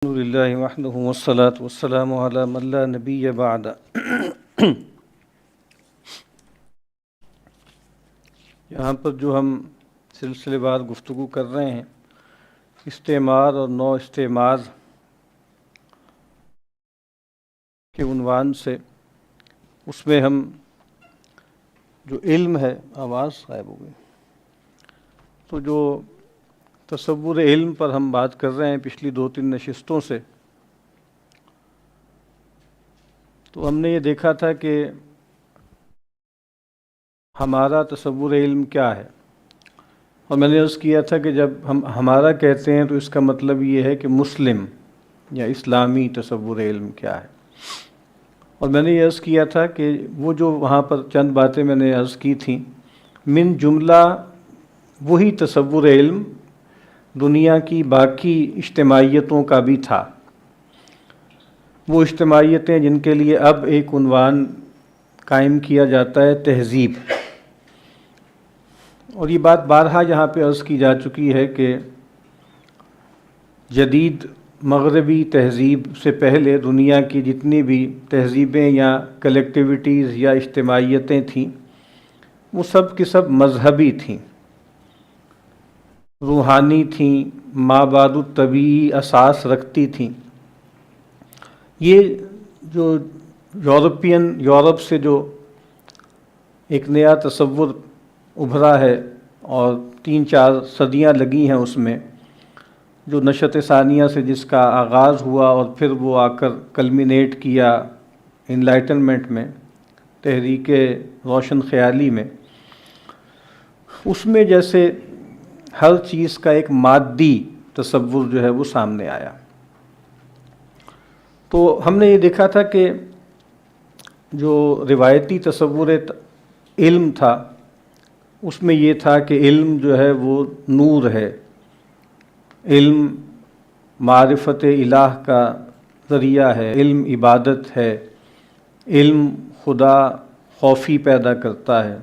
الحمد للہ وحدہ والصلاة والسلام علی من لا نبی بعد۔ یہاں پر جو ہم سلسلے وار گفتگو کر رہے ہیں استعمار اور نو استعمار کے عنوان سے، اس میں ہم جو علم ہے، آواز غائب ہو گئی، تو جو تصور علم پر ہم بات کر رہے ہیں پچھلی 2-3 نشستوں سے، تو ہم نے یہ دیکھا تھا کہ ہمارا تصور علم کیا ہے، اور میں نے عرض کیا تھا کہ جب ہم ہمارا کہتے ہیں تو اس کا مطلب یہ ہے کہ مسلم یا اسلامی تصور علم کیا ہے۔ اور میں نے یہ عرض کیا تھا کہ وہ جو وہاں پر چند باتیں میں نے عرض کی تھیں، من جملہ وہی تصور علم دنیا کی باقی اجتماعیتوں کا بھی تھا، وہ اجتماعیتیں جن کے لیے اب ایک عنوان قائم کیا جاتا ہے تہذیب۔ اور یہ بات بارہا یہاں پہ عرض کی جا چکی ہے کہ جدید مغربی تہذیب سے پہلے دنیا کی جتنی بھی تہذیبیں یا کلیکٹیویٹیز یا اجتماعیتیں تھیں، وہ سب کی سب مذہبی تھیں، روحانی تھیں، مابعد الطبیعی اساس رکھتی تھیں۔ یہ جو یورپ سے جو ایک نیا تصور ابھرا ہے اور 3-4 صدیاں لگی ہیں اس میں، جو نشأت ثانیہ سے جس کا آغاز ہوا اور پھر وہ آ کر کلمینیٹ کیا انلائٹنمنٹ میں، تحریک روشن خیالی میں، اس میں جیسے ہر چیز کا ایک مادی تصور جو ہے وہ سامنے آیا۔ تو ہم نے یہ دیکھا تھا کہ جو روایتی تصور علم تھا اس میں یہ تھا کہ علم جو ہے وہ نور ہے، علم معرفت الہ کا ذریعہ ہے، علم عبادت ہے، علم خدا خوفی پیدا کرتا ہے،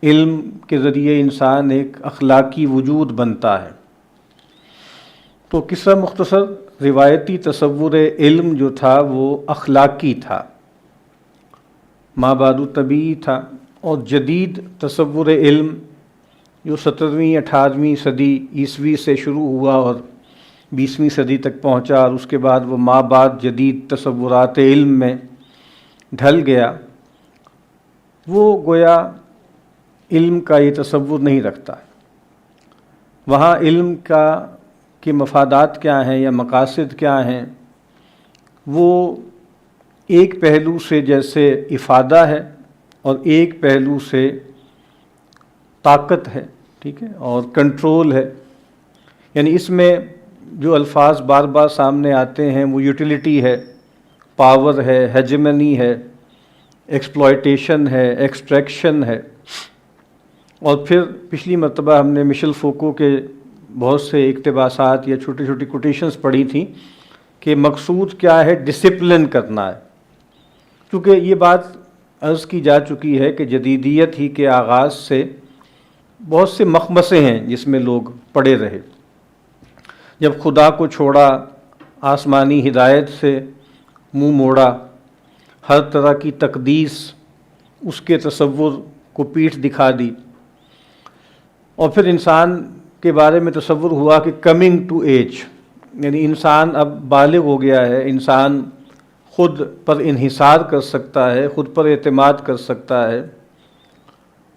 علم کے ذریعے انسان ایک اخلاقی وجود بنتا ہے۔ تو قصہ مختصر، روایتی تصور علم جو تھا وہ اخلاقی تھا، مابعد الطبیعی تھا، اور جدید تصور علم جو 17ویں 18ویں صدی عیسوی سے شروع ہوا اور 20ویں صدی تک پہنچا، اور اس کے بعد وہ مابعد جدید تصورات علم میں ڈھل گیا، وہ گویا علم کا یہ تصور نہیں رکھتا۔ وہاں علم کے مفادات کیا ہیں یا مقاصد کیا ہیں، وہ ایک پہلو سے جیسے افادہ ہے اور ایک پہلو سے طاقت ہے، ٹھیک ہے، اور کنٹرول ہے۔ یعنی اس میں جو الفاظ بار بار سامنے آتے ہیں وہ یوٹیلیٹی ہے، پاور ہے، ہیجمنی ہے، ایکسپلائٹیشن ہے، ایکسٹریکشن ہے۔ اور پھر پچھلی مرتبہ ہم نے مشل فوکو کے بہت سے اقتباسات یا چھوٹی چھوٹی کوٹیشنز پڑھی تھیں کہ مقصود کیا ہے، ڈسپلن کرنا ہے، کیونکہ یہ بات عرض کی جا چکی ہے کہ جدیدیت ہی کے آغاز سے بہت سے مخمصے ہیں جس میں لوگ پڑے رہے۔ جب خدا کو چھوڑا، آسمانی ہدایت سے منہ موڑا، ہر طرح کی تقدیس اس کے تصور کو پیٹھ دکھا دی، اور پھر انسان کے بارے میں تصور ہوا کہ کمنگ ٹو ایج، یعنی انسان اب بالغ ہو گیا ہے، انسان خود پر انحصار کر سکتا ہے، خود پر اعتماد کر سکتا ہے،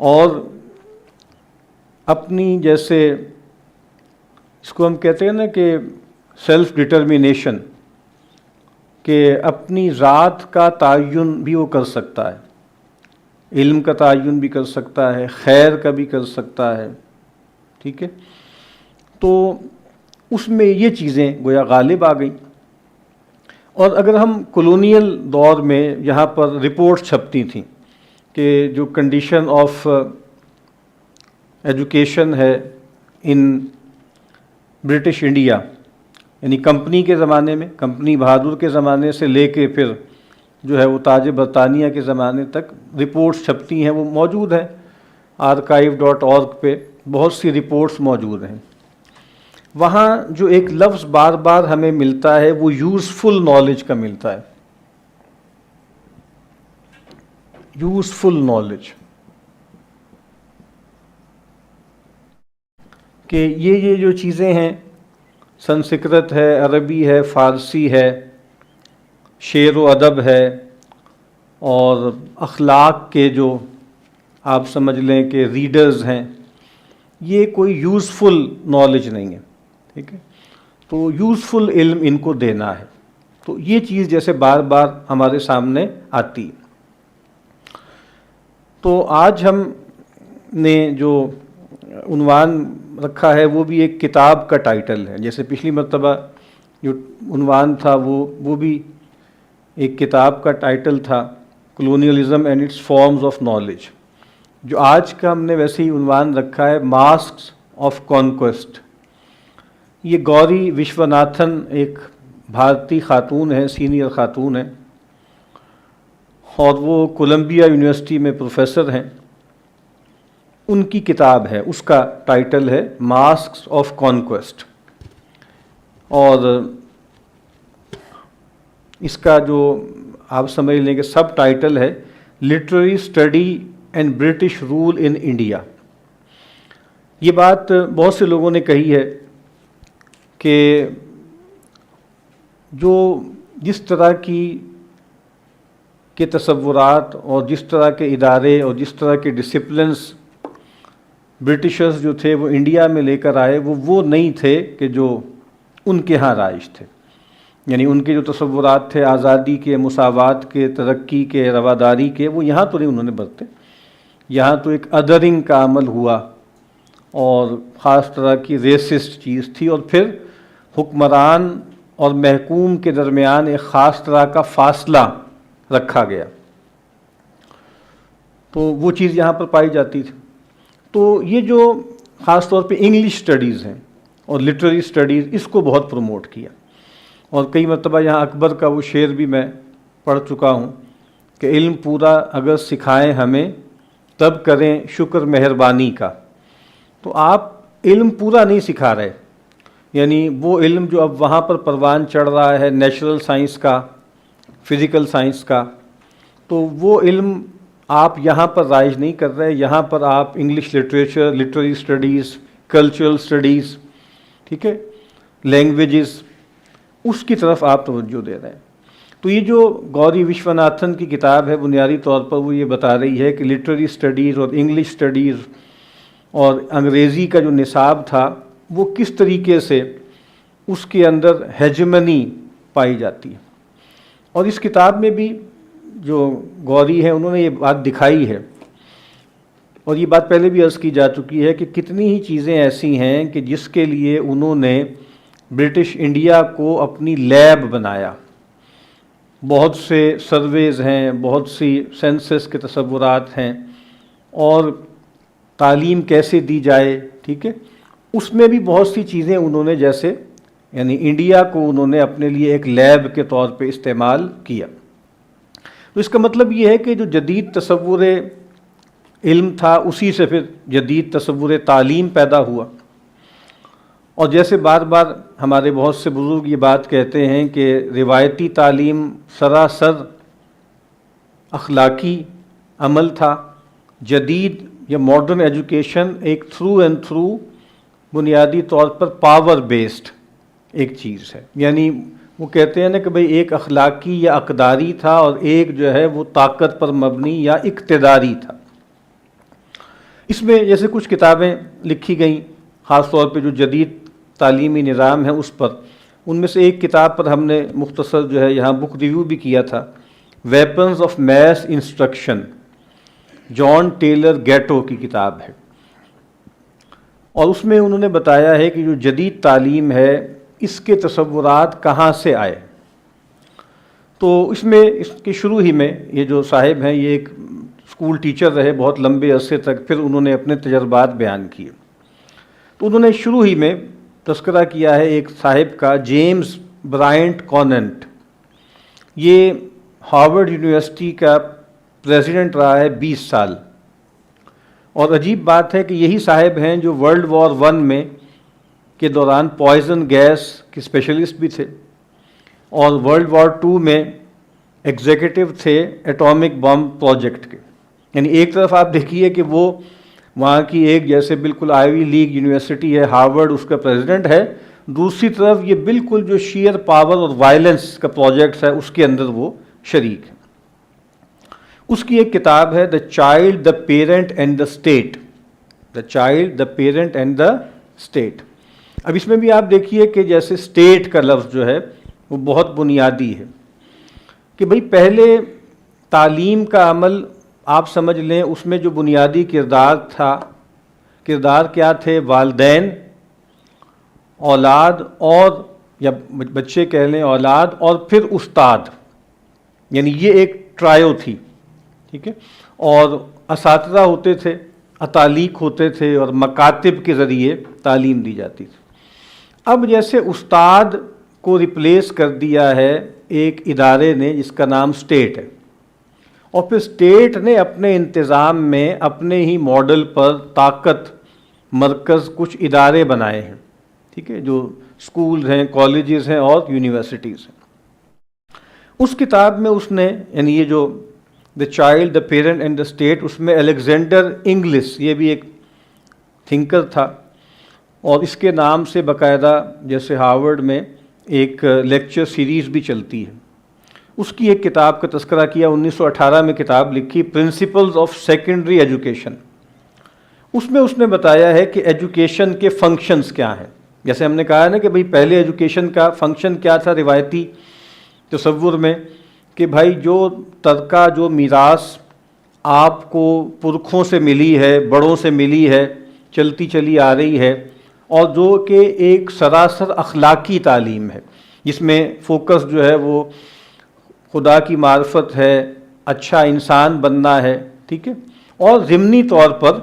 اور اپنی جیسے اس کو ہم کہتے ہیں نا کہ سیلف ڈٹرمینیشن، کہ اپنی ذات کا تعین بھی وہ کر سکتا ہے، علم کا تعین بھی کر سکتا ہے، خیر کا بھی کر سکتا ہے، ٹھیک ہے۔ تو اس میں یہ چیزیں گویا غالب آ گئیں۔ اور اگر ہم کولونیل دور میں یہاں پر رپورٹس چھپتی تھیں کہ جو کنڈیشن آف ایجوکیشن ہے ان برٹش انڈیا، یعنی کمپنی کے زمانے میں، کمپنی بہادر کے زمانے سے لے کے پھر جو ہے وہ تاج برطانیہ کے زمانے تک رپورٹس چھپتی ہیں، وہ موجود ہیں archive.org پہ، بہت سی رپورٹس موجود ہیں۔ وہاں جو ایک لفظ بار بار ہمیں ملتا ہے وہ یوزفل نالج کا ملتا ہے. یوزفل نالج، کہ یہ جو چیزیں ہیں، سنسکرت ہے، عربی ہے، فارسی ہے، شعر و ادب ہے، اور اخلاق کے جو آپ سمجھ لیں کہ ریڈرز ہیں، یہ کوئی یوزفل نالج نہیں ہے. ٹھیک ہے، تو یوزفل علم ان کو دینا ہے. تو یہ چیز جیسے بار بار ہمارے سامنے آتی ہے. تو آج ہم نے جو عنوان رکھا ہے وہ بھی ایک کتاب کا ٹائٹل ہے. جیسے پچھلی مرتبہ جو عنوان تھا وہ بھی ایک کتاب کا ٹائٹل تھا، colonialism and its forms of knowledge. جو آج کا ہم نے ویسے ہی عنوان رکھا ہے، ماسکس آف کانکویسٹ. یہ گوری وشوناتھن ایک بھارتی خاتون ہے، سینئر خاتون ہیں، اور وہ کولمبیا یونیورسٹی میں پروفیسر ہیں. ان کی کتاب ہے، اس کا ٹائٹل ہے ماسکس آف کانکویسٹ. اور اس کا جو آپ سمجھ لیں کہ سب ٹائٹل ہے literary study and British rule in India. یہ بات بہت سے لوگوں نے کہی ہے کہ جو جس طرح کے تصورات اور جس طرح کے ادارے اور جس طرح کے ڈسپلنس برٹشرز جو تھے وہ انڈیا میں لے کر آئے، وہ نہیں تھے کہ جو ان کے ہاں رائج تھے. یعنی ان کے جو تصورات تھے آزادی کے، مساوات کے، ترقی کے، رواداری کے، وہ یہاں تو نہیں انہوں نے برتے. یہاں تو ایک ادرنگ کا عمل ہوا اور خاص طرح کی ریسسٹ چیز تھی، اور پھر حکمران اور محکوم کے درمیان ایک خاص طرح کا فاصلہ رکھا گیا. تو وہ چیز یہاں پر پائی جاتی تھی. تو یہ جو خاص طور پہ انگلش اسٹڈیز ہیں اور لٹریری اسٹڈیز، اس کو بہت پروموٹ کیا. اور کئی مرتبہ یہاں اکبر کا وہ شعر بھی میں پڑھ چکا ہوں کہ علم پورا اگر سکھائیں ہمیں تب کریں شکر مہربانی کا. تو آپ علم پورا نہیں سکھا رہے، یعنی وہ علم جو اب وہاں پر پروان چڑھ رہا ہے نیچرل سائنس کا، فزیکل سائنس کا، تو وہ علم آپ یہاں پر رائج نہیں کر رہے. یہاں پر آپ English literature, literary studies, cultural studies, ٹھیک ہے، لینگویجز، اس کی طرف آپ توجہ دے رہے ہیں. تو یہ جو گوری وشوناتھن کی کتاب ہے، بنیادی طور پر وہ یہ بتا رہی ہے کہ لٹریری اسٹڈیز اور انگلش اسٹڈیز اور انگریزی کا جو نصاب تھا وہ کس طریقے سے اس کے اندر ہیجمنی پائی جاتی ہے. اور اس کتاب میں بھی جو گوری ہیں انہوں نے یہ بات دکھائی ہے، اور یہ بات پہلے بھی عرض کی جا چکی ہے کہ کتنی ہی چیزیں ایسی ہیں کہ جس کے لیے انہوں نے برٹش انڈیا کو اپنی لیب بنایا. بہت سے سرویز ہیں، بہت سی سینسس کے تصورات ہیں، اور تعلیم کیسے دی جائے، ٹھیک ہے، اس میں بھی بہت سی چیزیں انہوں نے جیسے یعنی انڈیا کو انہوں نے اپنے لیے ایک لیب کے طور پہ استعمال کیا. تو اس کا مطلب یہ ہے کہ جو جدید تصور علم تھا اسی سے پھر جدید تصور تعلیم پیدا ہوا. اور جیسے بار بار ہمارے بہت سے بزرگ یہ بات کہتے ہیں کہ روایتی تعلیم سراسر اخلاقی عمل تھا، جدید یا ماڈرن ایجوکیشن ایک تھرو اینڈ تھرو بنیادی طور پر پاور بیسڈ ایک چیز ہے. یعنی وہ کہتے ہیں نا کہ بھئی ایک اخلاقی یا اقداری تھا اور ایک جو ہے وہ طاقت پر مبنی یا اقتداری تھا. اس میں جیسے کچھ کتابیں لکھی گئیں خاص طور پہ جو جدید تعلیمی نظام ہے اس پر، ان میں سے ایک کتاب پر ہم نے مختصر جو ہے یہاں بک ریویو بھی کیا تھا، weapons of mass instruction, John Taylor Gatto کی کتاب ہے. اور اس میں انہوں نے بتایا ہے کہ جو جدید تعلیم ہے اس کے تصورات کہاں سے آئے. تو اس میں اس کے شروع ہی میں یہ جو صاحب ہیں یہ ایک اسکول ٹیچر رہے بہت لمبے عرصے تک، پھر انہوں نے اپنے تجربات بیان کیے. تو انہوں نے شروع ہی میں تذکرہ کیا ہے ایک صاحب کا، جیمز برائنٹ کوننٹ. یہ ہارورڈ یونیورسٹی کا پریزیڈنٹ رہا ہے 20 سال. اور عجیب بات ہے کہ یہی صاحب ہیں جو ورلڈ وار 1 میں کے دوران پوائزن گیس کے اسپیشلسٹ بھی تھے، اور ورلڈ وار 2 میں ایگزیکٹو تھے ایٹامک بم پروجیکٹ کے. یعنی ایک طرف آپ دیکھیے کہ وہ وہاں کی ایک جیسے بالکل آئیوی لیگ یونیورسٹی ہے، ہارورڈ اس کا پریزیڈنٹ ہے، دوسری طرف یہ بالکل جو شیئر پاور اور وائلنس کا پروجیکٹ ہے اس کے اندر وہ شریک ہے. اس کی ایک کتاب ہے دا child the parent and the state, the child the parent and the state. اب اس میں بھی آپ دیکھیے کہ جیسے اسٹیٹ کا لفظ جو ہے وہ بہت بنیادی ہے کہ بھئی پہلے تعلیم کا عمل آپ سمجھ لیں، اس میں جو بنیادی کردار تھا، کردار کیا تھے؟ والدین، اولاد، اور یا بچے کہہ لیں اولاد، اور پھر استاد. یعنی یہ ایک ٹرائیو تھی، ٹھیک ہے. اور اساتذہ ہوتے تھے، اتالیق ہوتے تھے، اور مکاتب کے ذریعے تعلیم دی جاتی تھی. اب جیسے استاد کو ریپلیس کر دیا ہے ایک ادارے نے جس کا نام اسٹیٹ ہے، اور پھر اسٹیٹ نے اپنے انتظام میں اپنے ہی ماڈل پر طاقت مرکز کچھ ادارے بنائے ہیں، ٹھیک ہے، جو اسکولز ہیں، کالجز ہیں اور یونیورسٹیز ہیں. اس کتاب میں اس نے یعنی یہ جو the child the parent and the state, اس میں الیگزینڈر انگلس، یہ بھی ایک تھنکر تھا، اور اس کے نام سے باقاعدہ جیسے ہارورڈ میں ایک لیکچر سیریز بھی چلتی ہے. اس کی ایک کتاب کا تذکرہ کیا، 1918 میں کتاب لکھی پرنسپلز آف سیکنڈری ایجوکیشن. اس میں اس نے بتایا ہے کہ ایجوکیشن کے فنکشنز کیا ہیں. جیسے ہم نے کہا نا کہ بھئی پہلے ایجوکیشن کا فنکشن کیا تھا روایتی تصور میں، کہ بھائی جو ترکہ، جو میراث آپ کو پرکھوں سے ملی ہے، بڑوں سے ملی ہے، چلتی چلی آ رہی ہے، اور جو کہ ایک سراسر اخلاقی تعلیم ہے جس میں فوکس جو ہے وہ خدا کی معرفت ہے، اچھا انسان بننا ہے، ٹھیک ہے، اور ضمنی طور پر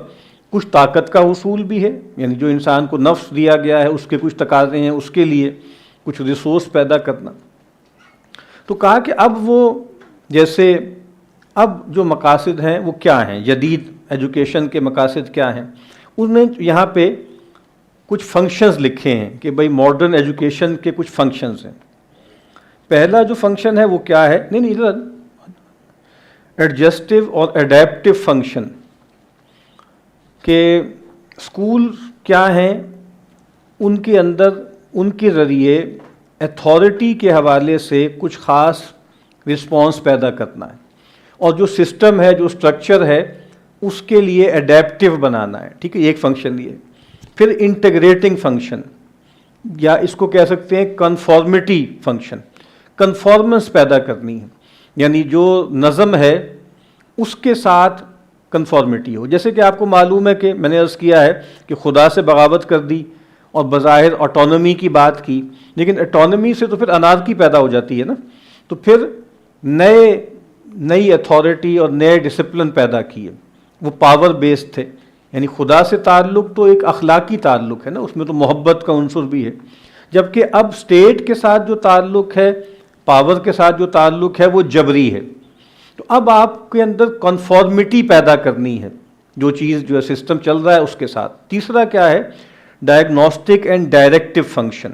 کچھ طاقت کا حصول بھی ہے، یعنی جو انسان کو نفس دیا گیا ہے اس کے کچھ تقاضے ہیں، اس کے لیے کچھ ریسورس پیدا کرنا. تو کہا کہ اب وہ جیسے اب جو مقاصد ہیں وہ کیا ہیں، جدید ایجوکیشن کے مقاصد کیا ہیں. انہوں نے یہاں پہ کچھ فنکشنز لکھے ہیں کہ بھئی ماڈرن ایجوکیشن کے کچھ فنکشنز ہیں. پہلا جو فنکشن ہے وہ کیا ہے، نہیں ادھر ایڈجسٹو اور ایڈیپٹیو فنکشن، کہ اسکول کیا ہیں، ان کے اندر ان کے ذریعے ایتھارٹی کے حوالے سے کچھ خاص رسپانس پیدا کرنا ہے، اور جو سسٹم ہے، جو اسٹرکچر ہے، اس کے لیے ایڈیپٹیو بنانا ہے، ٹھیک ہے، ایک فنکشن یہ. پھر انٹیگریٹنگ فنکشن، یا اس کو کہہ سکتے ہیں کنفارمٹی فنکشن، کنفارمنس پیدا کرنی ہے، یعنی جو نظم ہے اس کے ساتھ کنفارمٹی ہو. جیسے کہ آپ کو معلوم ہے کہ میں نے عرض کیا ہے کہ خدا سے بغاوت کر دی اور بظاہر آٹونومی کی بات کی، لیکن آٹونومی سے تو پھر انارکی پیدا ہو جاتی ہے نا. تو پھر نئی اتھارٹی اور نئے ڈسپلن پیدا کیے، وہ پاور بیسڈ تھے. یعنی خدا سے تعلق تو ایک اخلاقی تعلق ہے نا، اس میں تو محبت کا عنصر بھی ہے، جبکہ اب اسٹیٹ کے ساتھ جو تعلق ہے، پاور کے ساتھ جو تعلق ہے، وہ جبری ہے. تو اب آپ کے اندر کنفارمٹی پیدا کرنی ہے جو چیز جو ہے سسٹم چل رہا ہے اس کے ساتھ. تیسرا کیا ہے، ڈائگنوسٹک اینڈ ڈائریکٹیو فنکشن.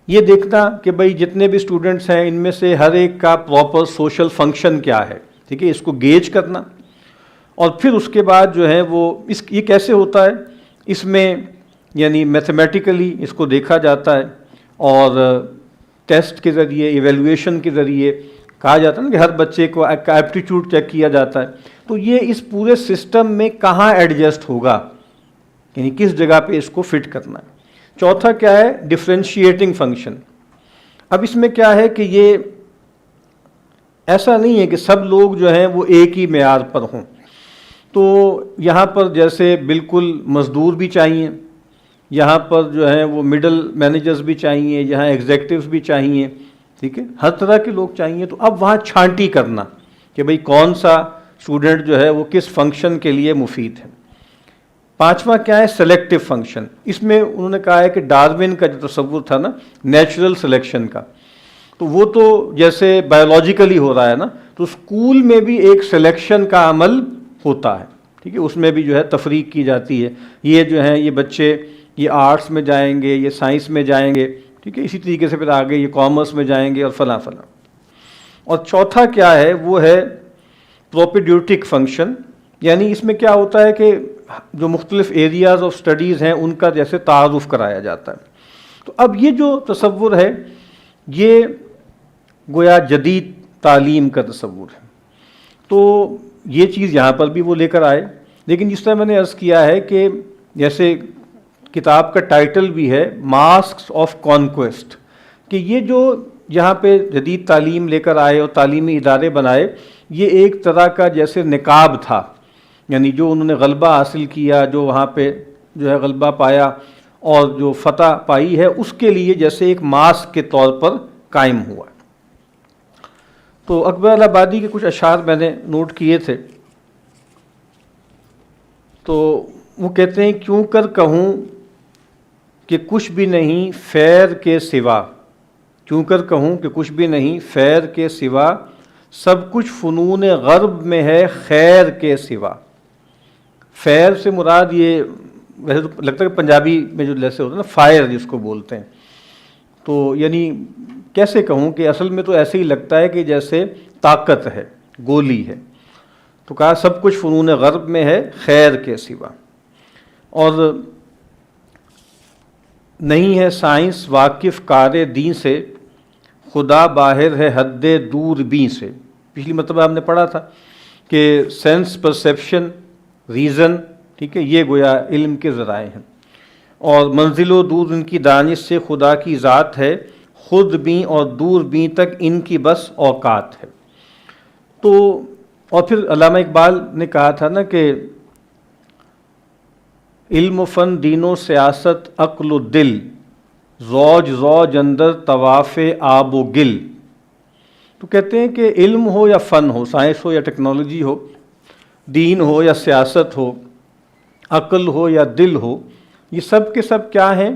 یہ دیکھنا کہ بھئی جتنے بھی اسٹوڈنٹس ہیں ان میں سے ہر ایک کا پراپر سوشل فنکشن کیا ہے، ٹھیک ہے، اس کو گیج کرنا. اور پھر اس کے بعد جو ہے وہ یہ کیسے ہوتا ہے، اس میں یعنی میتھمیٹیکلی اس کو دیکھا جاتا ہے، اور ٹیسٹ کے ذریعے، ایویلویشن کے ذریعے کہا جاتا ہے نا کہ ہر بچے کو ایپٹیٹیوڈ چیک کیا جاتا ہے. تو یہ اس پورے سسٹم میں کہاں ایڈجسٹ ہوگا، یعنی کس جگہ پہ اس کو فٹ کرنا ہے. چوتھا کیا ہے، ڈفرینشیٹنگ فنکشن. اب اس میں کیا ہے کہ یہ ایسا نہیں ہے کہ سب لوگ جو ہیں وہ ایک ہی معیار پر ہوں. تو یہاں پر جیسے بالکل مزدور بھی چاہیے، یہاں پر جو ہیں وہ مڈل مینیجرز بھی چاہیے، یہاں ایگزیکٹوز بھی چاہیے، ٹھیک ہے، ہر طرح کے لوگ چاہیے. تو اب وہاں چھانٹی کرنا کہ بھئی کون سا اسٹوڈنٹ جو ہے وہ کس فنکشن کے لیے مفید ہے. پانچواں کیا ہے، سلیکٹیو فنکشن. اس میں انہوں نے کہا ہے کہ ڈارون کا جو تصور تھا نا نیچرل سلیکشن کا، تو وہ تو جیسے بایولوجیکلی ہو رہا ہے نا، تو اسکول میں بھی ایک سلیکشن کا عمل ہوتا ہے، ٹھیک ہے، اس میں بھی جو ہے تفریق کی جاتی ہے. یہ جو ہیں یہ بچے یہ آرٹس میں جائیں گے، یہ سائنس میں جائیں گے، ٹھیک ہے، اسی طریقے سے پھر آگے یہ کامرس میں جائیں گے اور فلاں فلاں. اور چوتھا کیا ہے، وہ ہے پروپیڈیوٹک فنکشن، یعنی اس میں کیا ہوتا ہے کہ جو مختلف ایریاز آف سٹڈیز ہیں ان کا جیسے تعارف کرایا جاتا ہے. تو اب یہ جو تصور ہے یہ گویا جدید تعلیم کا تصور ہے. تو یہ چیز یہاں پر بھی وہ لے کر آئے، لیکن جس طرح میں نے عرض کیا ہے کہ جیسے کتاب کا ٹائٹل بھی ہے ماسکس آف کانکویسٹ، کہ یہ جو یہاں پہ جدید تعلیم لے کر آئے اور تعلیمی ادارے بنائے، یہ ایک طرح کا جیسے نقاب تھا، یعنی جو انہوں نے غلبہ حاصل کیا، جو وہاں پہ جو ہے غلبہ پایا اور جو فتح پائی ہے، اس کے لیے جیسے ایک ماسک کے طور پر قائم ہوا. تو اکبر الہ-آبادی کے کچھ اشعار میں نے نوٹ کیے تھے. تو وہ کہتے ہیں کیوں کر کہوں کہ کچھ بھی نہیں خیر کے سوا، کیوں کر کہوں کہ کچھ بھی نہیں خیر کے سوا، سب کچھ فنون غرب میں ہے خیر کے سوا. خیر سے مراد یہ ویسے تو لگتا ہے کہ پنجابی میں جو جیسے ہوتا ہے نا فائر جس کو بولتے ہیں، تو یعنی کیسے کہوں کہ اصل میں تو ایسے ہی لگتا ہے کہ جیسے طاقت ہے، گولی ہے. تو کہا سب کچھ فنون غرب میں ہے خیر کے سوا. اور نہیں ہے سائنس واقف کار دین سے، خدا باہر ہے حد دور بین سے. پچھلی مرتبہ ہم نے پڑھا تھا کہ سینس، پرسیپشن، ریزن، ٹھیک ہے، یہ گویا علم کے ذرائع ہیں. اور منزل و دور ان کی دانش سے خدا کی ذات ہے، خود بین اور دور بین تک ان کی بس اوقات ہے. تو اور پھر علامہ اقبال نے کہا تھا نا کہ علم و فن، دین و سیاست، عقل و دل، زوج زوج اندر طواف آب و گل. تو کہتے ہیں کہ علم ہو یا فن ہو، سائنس ہو یا ٹیکنالوجی ہو، دین ہو یا سیاست ہو، عقل ہو یا دل ہو، یہ سب کے سب کیا ہیں،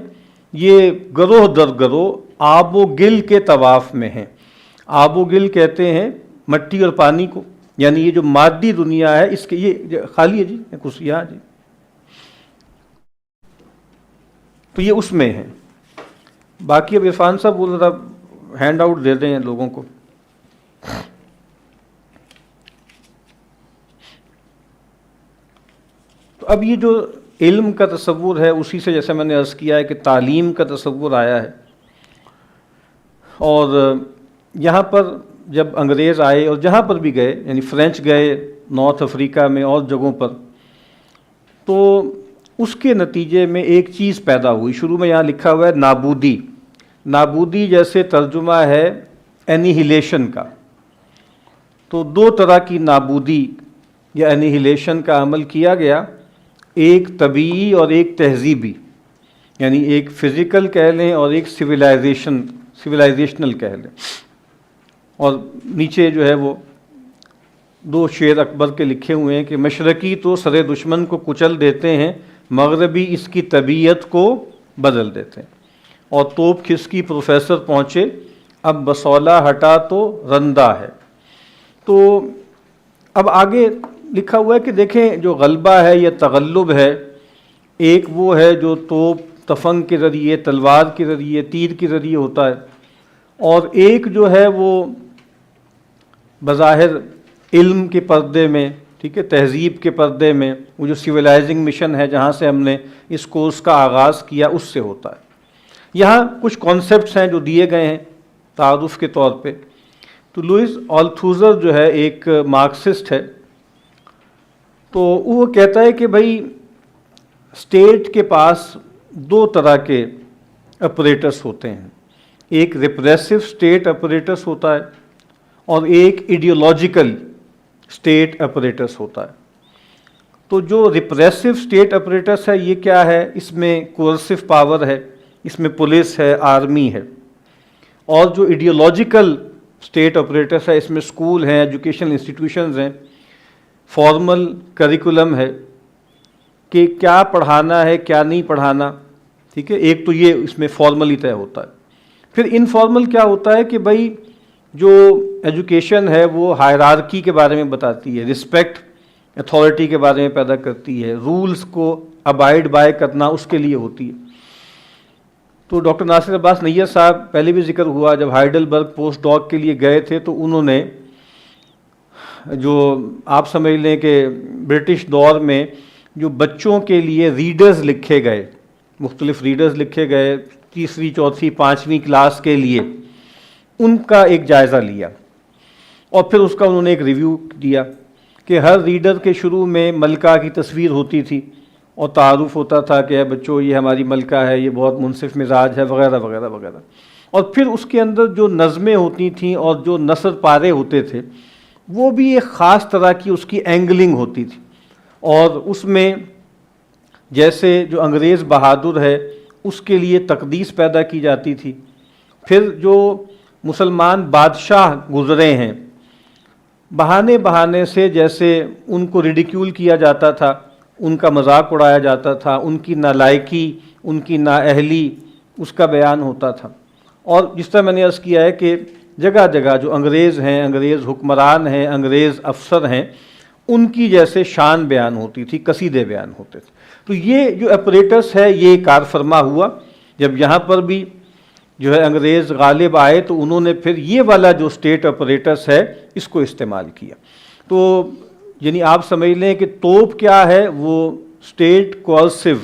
یہ گروہ در گروہ آب و گل کے طواف میں ہیں. آب و گل کہتے ہیں مٹی اور پانی کو، یعنی یہ جو مادی دنیا ہے اس کے، یہ خالی ہے جی کچھ یہاں جی، تو یہ اس میں ہے. باقی اب عرفان صاحب وہ ذرا ہینڈ آؤٹ دے دیں لوگوں کو. تو اب یہ جو علم کا تصور ہے اسی سے جیسے میں نے عرض کیا ہے کہ تعلیم کا تصور آیا ہے. اور یہاں پر جب انگریز آئے اور جہاں پر بھی گئے، یعنی فرینچ گئے نارتھ افریقہ میں اور جگہوں پر، تو اس کے نتیجے میں ایک چیز پیدا ہوئی. شروع میں یہاں لکھا ہوا ہے نابودی. نابودی جیسے ترجمہ ہے اینیہیلیشن کا. تو دو طرح کی نابودی یا اینیہیلیشن کا عمل کیا گیا، ایک طبیعی اور ایک تہذیبی، یعنی ایک فزیکل کہہ لیں اور ایک سویلائزیشنل کہہ لیں. اور نیچے جو ہے وہ دو شعر اکبر کے لکھے ہوئے ہیں کہ مشرقی تو سر دشمن کو کچل دیتے ہیں، مغربی اس کی طبیعت کو بدل دیتے ہیں. اور توپ کھسکی پروفیسر پہنچے، اب بسولہ ہٹا تو رندہ ہے. تو اب آگے لکھا ہوا ہے کہ دیکھیں جو غلبہ ہے یا تغلب ہے، ایک وہ ہے جو توپ تفنگ کے ذریعے، تلوار کے ذریعے، تیر کے ذریعے ہوتا ہے، اور ایک جو ہے وہ بظاہر علم کے پردے میں، ٹھیک ہے، تہذیب کے پردے میں، وہ جو سویلائزنگ مشن ہے جہاں سے ہم نے اس کورس کا آغاز کیا اس سے ہوتا ہے. یہاں کچھ کانسیپٹس ہیں جو دیے گئے ہیں تعارف کے طور پہ. تو لوئس آلتھوزر جو ہے ایک مارکسسٹ ہے، تو وہ کہتا ہے کہ بھائی اسٹیٹ کے پاس دو طرح کے اپریٹس ہوتے ہیں، ایک ریپریسو اسٹیٹ اپریٹس ہوتا ہے اور ایک ایڈیولوجیکل اسٹیٹ اپریٹس ہوتا ہے. تو جو ریپریسو اسٹیٹ اپریٹس ہے یہ کیا ہے، اس میں کوئرسو پاور ہے، اس میں پولیس ہے، آرمی ہے. اور جو ایڈیولوجیکل اسٹیٹ اپریٹس ہے اس میں اسکول ہیں، ایجوکیشن انسٹیٹیوشنز ہیں، فارمل کریکولم ہے کہ کیا پڑھانا ہے کیا نہیں پڑھانا، ٹھیک ہے. ایک تو یہ اس میں فارملی طے ہوتا ہے. پھر انفارمل کیا ہوتا ہے کہ بھائی جو ایجوکیشن ہے وہ ہائرارکی کے بارے میں بتاتی ہے، رسپیکٹ اتھارٹی کے بارے میں پیدا کرتی ہے، رولز کو ابائڈ بائی کرنا اس کے لیے ہوتی ہے. تو ڈاکٹر ناصر عباس نیت صاحب پہلے بھی ذکر ہوا، جب ہائیڈلبرگ پوسٹ ڈاک کے لیے گئے تھے تو انہوں نے جو آپ سمجھ لیں کہ برٹش دور میں جو بچوں کے لیے ریڈرز لکھے گئے، مختلف ریڈرز لکھے گئے تیسری چوتھی پانچویں کلاس کے لیے، ان کا ایک جائزہ لیا اور پھر اس کا انہوں نے ایک ریویو دیا کہ ہر ریڈر کے شروع میں ملکہ کی تصویر ہوتی تھی اور تعارف ہوتا تھا کہ اے بچوں یہ ہماری ملکہ ہے، یہ بہت منصف مزاج ہے، وغیرہ وغیرہ وغیرہ، اور پھر اس کے اندر جو نظمیں ہوتی تھیں اور جو نثر پارے ہوتے تھے وہ بھی ایک خاص طرح کی اس کی اینگلنگ ہوتی تھی، اور اس میں جیسے جو انگریز بہادر ہے اس کے لیے تقدیس پیدا کی جاتی تھی، پھر جو مسلمان بادشاہ گزرے ہیں بہانے بہانے سے جیسے ان کو ریڈیکیول کیا جاتا تھا، ان کا مذاق اڑایا جاتا تھا، ان کی نالائکی، ان کی نااہلی، اس کا بیان ہوتا تھا، اور جس طرح میں نے عرض کیا ہے کہ جگہ جگہ جو انگریز ہیں، انگریز حکمران ہیں، انگریز افسر ہیں، ان کی جیسے شان بیان ہوتی تھی، قصیدے بیان ہوتے تھے۔ تو یہ جو اپریٹس ہے یہ کار فرما ہوا، جب یہاں پر بھی جو ہے انگریز غالب آئے تو انہوں نے پھر یہ والا جو اسٹیٹ اپریٹس ہے اس کو استعمال کیا۔ تو یعنی آپ سمجھ لیں کہ توپ کیا ہے، وہ اسٹیٹ کوالسو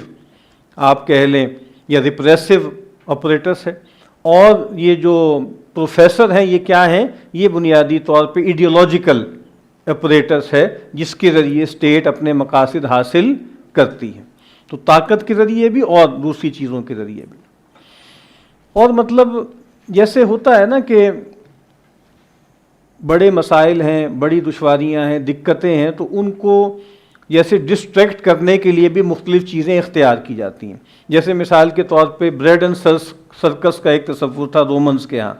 آپ کہہ لیں یا ریپریسو اپریٹس ہے، اور یہ جو پروفیسر ہیں یہ کیا ہیں، یہ بنیادی طور پہ ایڈیولوجیکل اپریٹس ہے جس کے ذریعے اسٹیٹ اپنے مقاصد حاصل کرتی ہے، تو طاقت کے ذریعے بھی اور دوسری چیزوں کے ذریعے بھی۔ اور مطلب جیسے ہوتا ہے نا کہ بڑے مسائل ہیں، بڑی دشواریاں ہیں، دقتیں ہیں، تو ان کو جیسے ڈسٹریکٹ کرنے کے لیے بھی مختلف چیزیں اختیار کی جاتی ہیں، جیسے مثال کے طور پہ بریڈ اینڈ سرکس کا ایک تصور تھا رومنز کے ہاں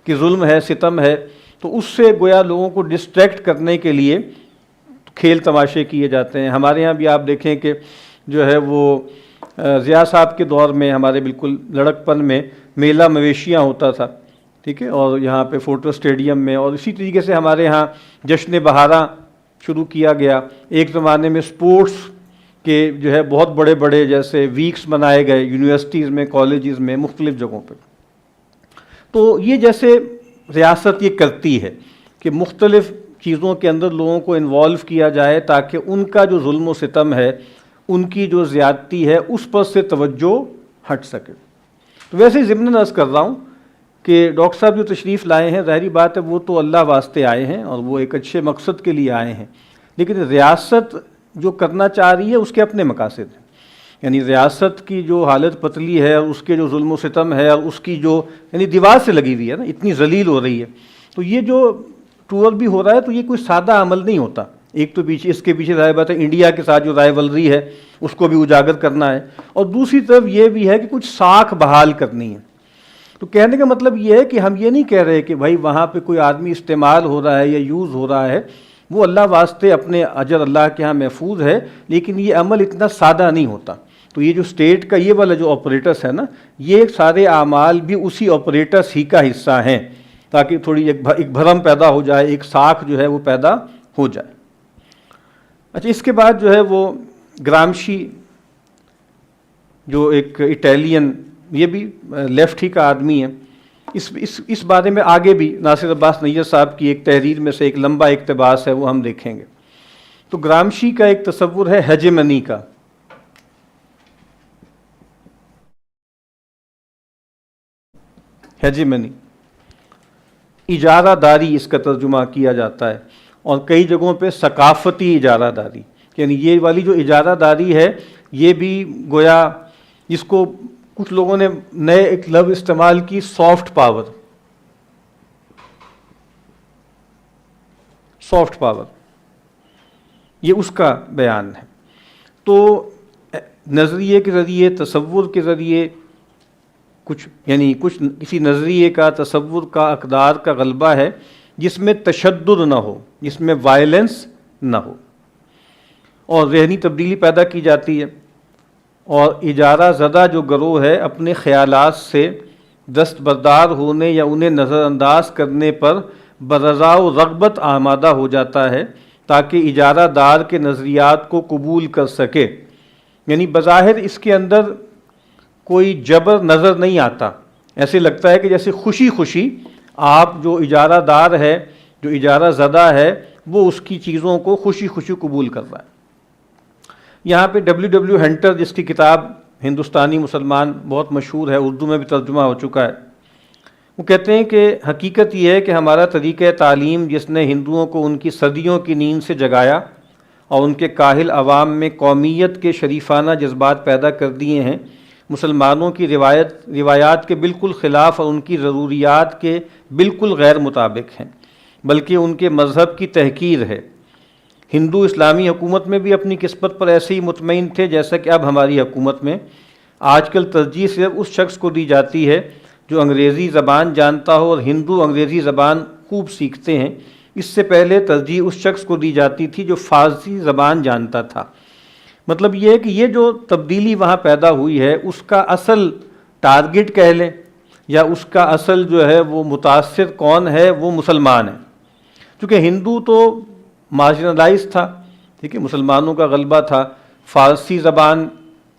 کہ ظلم ہے، ستم ہے، تو اس سے گویا لوگوں کو ڈسٹریکٹ کرنے کے لیے کھیل تماشے کیے جاتے ہیں۔ ہمارے ہاں بھی آپ دیکھیں کہ جو ہے وہ ضیاء صاحب کے دور میں ہمارے بالکل لڑکپن میں میلہ مویشیاں ہوتا تھا، ٹھیک ہے، اور یہاں پہ فوٹو اسٹیڈیم میں، اور اسی طریقے سے ہمارے ہاں جشن بہاراں شروع کیا گیا۔ ایک زمانے میں سپورٹس کے جو ہے بہت بڑے بڑے جیسے ویکس منائے گئے یونیورسٹیز میں، کالجز میں، مختلف جگہوں پہ۔ تو یہ جیسے ریاست یہ کرتی ہے کہ مختلف چیزوں کے اندر لوگوں کو انوالو کیا جائے تاکہ ان کا جو ظلم و ستم ہے، ان کی جو زیادتی ہے، اس پر سے توجہ ہٹ سکے۔ تو ویسے ہی ضمناً عرض کر رہا ہوں کہ ڈاکٹر صاحب جو تشریف لائے ہیں ظاہری بات ہے وہ تو اللہ واسطے آئے ہیں اور وہ ایک اچھے مقصد کے لیے آئے ہیں، لیکن ریاست جو کرنا چاہ رہی ہے اس کے اپنے مقاصد ہیں، یعنی ریاست کی جو حالت پتلی ہے اور اس کے جو ظلم و ستم ہے اور اس کی جو یعنی دیوار سے لگی ہوئی ہے نا، اتنی ذلیل ہو رہی ہے، تو یہ جو ٹور بھی ہو رہا ہے تو یہ کوئی سادہ عمل نہیں ہوتا۔ ایک تو پیچھے اس کے پیچھے ظاہر بات ہے انڈیا کے ساتھ جو رائیولری ہے اس کو بھی اجاگر کرنا ہے، اور دوسری طرف یہ بھی ہے کہ کچھ ساکھ بحال کرنی ہے۔ تو کہنے کا مطلب یہ ہے کہ ہم یہ نہیں کہہ رہے کہ بھائی وہاں پہ کوئی آدمی استعمال ہو رہا ہے یا یوز ہو رہا ہے، وہ اللہ واسطے اپنے اجر اللہ کے ہاں محفوظ ہے، لیکن یہ عمل اتنا سادہ نہیں ہوتا۔ تو یہ جو اسٹیٹ کا یہ والا جو آپریٹس ہے نا، یہ سارے اعمال بھی اسی آپریٹس ہی کا حصہ ہیں، تاکہ تھوڑی ایک بھرم پیدا ہو جائے، ایک ساکھ جو ہے وہ پیدا ہو جائے۔ اچھا، اس کے بعد جو ہے وہ گرامشی جو ایک اٹیلین، یہ بھی لیفٹ ہی کا آدمی ہے، اس بارے میں آگے بھی ناصر عباس نیت صاحب کی ایک تحریر میں سے ایک لمبا اقتباس ہے، وہ ہم دیکھیں گے۔ تو گرامشی کا ایک تصور ہے ہیجمنی کا۔ ہیجمنی، اجارہ داری اس کا ترجمہ کیا جاتا ہے، اور کئی جگہوں پہ ثقافتی اجارہ داری، یعنی یہ والی جو اجارہ داری ہے یہ بھی گویا جس کو کچھ لوگوں نے نئے ایک لفظ استعمال کی، سافٹ پاور۔ سافٹ پاور یہ اس کا بیان ہے۔ تو نظریے کے ذریعے، تصور کے ذریعے کسی نظریے کا، تصور کا، اقدار کا غلبہ ہے جس میں تشدد نہ ہو، جس میں وائلنس نہ ہو، اور ذہنی تبدیلی پیدا کی جاتی ہے، اور اجارہ زدہ جو گروہ ہے اپنے خیالات سے دستبردار ہونے یا انہیں نظر انداز کرنے پر برضا و رغبت آمادہ ہو جاتا ہے تاکہ اجارہ دار کے نظریات کو قبول کر سکے۔ یعنی بظاہر اس کے اندر کوئی جبر نظر نہیں آتا، ایسے لگتا ہے کہ جیسے خوشی خوشی آپ جو اجارہ دار ہے، جو اجارہ زدہ ہے، وہ اس کی چیزوں کو خوشی خوشی قبول کر رہا ہے۔ یہاں پہ ڈبلیو ہنٹر، جس کی کتاب ہندوستانی مسلمان بہت مشہور ہے، اردو میں بھی ترجمہ ہو چکا ہے، وہ کہتے ہیں کہ حقیقت یہ ہے کہ ہمارا طریقہ تعلیم جس نے ہندوؤں کو ان کی صدیوں کی نیند سے جگایا اور ان کے کاہل عوام میں قومیت کے شریفانہ جذبات پیدا کر دیے ہیں، مسلمانوں کی روایات کے بالکل خلاف اور ان کی ضروریات کے بالکل غیر مطابق ہیں، بلکہ ان کے مذہب کی تحقیر ہے۔ ہندو اسلامی حکومت میں بھی اپنی قسمت پر ایسے ہی مطمئن تھے جیسا کہ اب ہماری حکومت میں آج کل ترجیح صرف اس شخص کو دی جاتی ہے جو انگریزی زبان جانتا ہو، اور ہندو انگریزی زبان خوب سیکھتے ہیں۔ اس سے پہلے ترجیح اس شخص کو دی جاتی تھی جو فارسی زبان جانتا تھا۔ مطلب یہ ہے کہ یہ جو تبدیلی وہاں پیدا ہوئی ہے، اس کا اصل ٹارگٹ کہہ لیں یا اس کا اصل جو ہے وہ متاثر کون ہے، وہ مسلمان ہے۔ چونکہ ہندو تو مارجنلائز تھا، ٹھیک ہے، مسلمانوں کا غلبہ تھا، فارسی زبان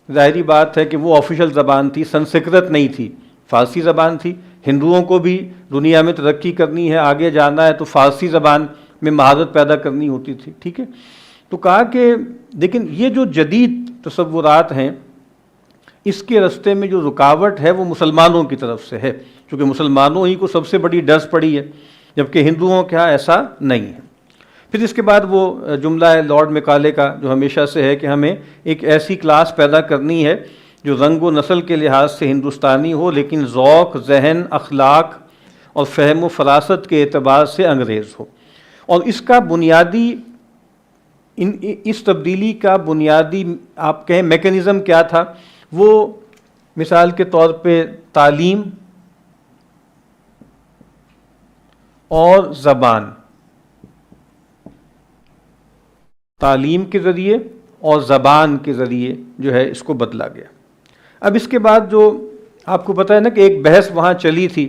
ظاہری بات ہے کہ وہ آفیشل زبان تھی، سنسکرت نہیں تھی، فارسی زبان تھی۔ ہندوؤں کو بھی دنیا میں ترقی کرنی ہے، آگے جانا ہے، تو فارسی زبان میں مہارت پیدا کرنی ہوتی تھی، ٹھیک ہے۔ تو کہا کہ لیکن یہ جو جدید تصورات ہیں، اس کے راستے میں جو رکاوٹ ہے وہ مسلمانوں کی طرف سے ہے، چونکہ مسلمانوں ہی کو سب سے بڑی ڈس پڑی ہے، جبکہ ہندوؤں کے ہاں ایسا نہیں ہے۔ پھر اس کے بعد وہ جملہ ہے لارڈ میکالے کا جو ہمیشہ سے ہے کہ ہمیں ایک ایسی کلاس پیدا کرنی ہے جو رنگ و نسل کے لحاظ سے ہندوستانی ہو، لیکن ذوق، ذہن، اخلاق اور فہم و فراست کے اعتبار سے انگریز ہو۔ اور اس کا بنیادی اس تبدیلی کا بنیادی آپ کہیں میکینزم کیا تھا؟ وہ مثال کے طور پہ تعلیم اور زبان، تعلیم کے ذریعے اور زبان کے ذریعے جو ہے اس کو بدلا گیا۔ اب اس کے بعد جو آپ کو پتہ ہے نا کہ ایک بحث وہاں چلی تھی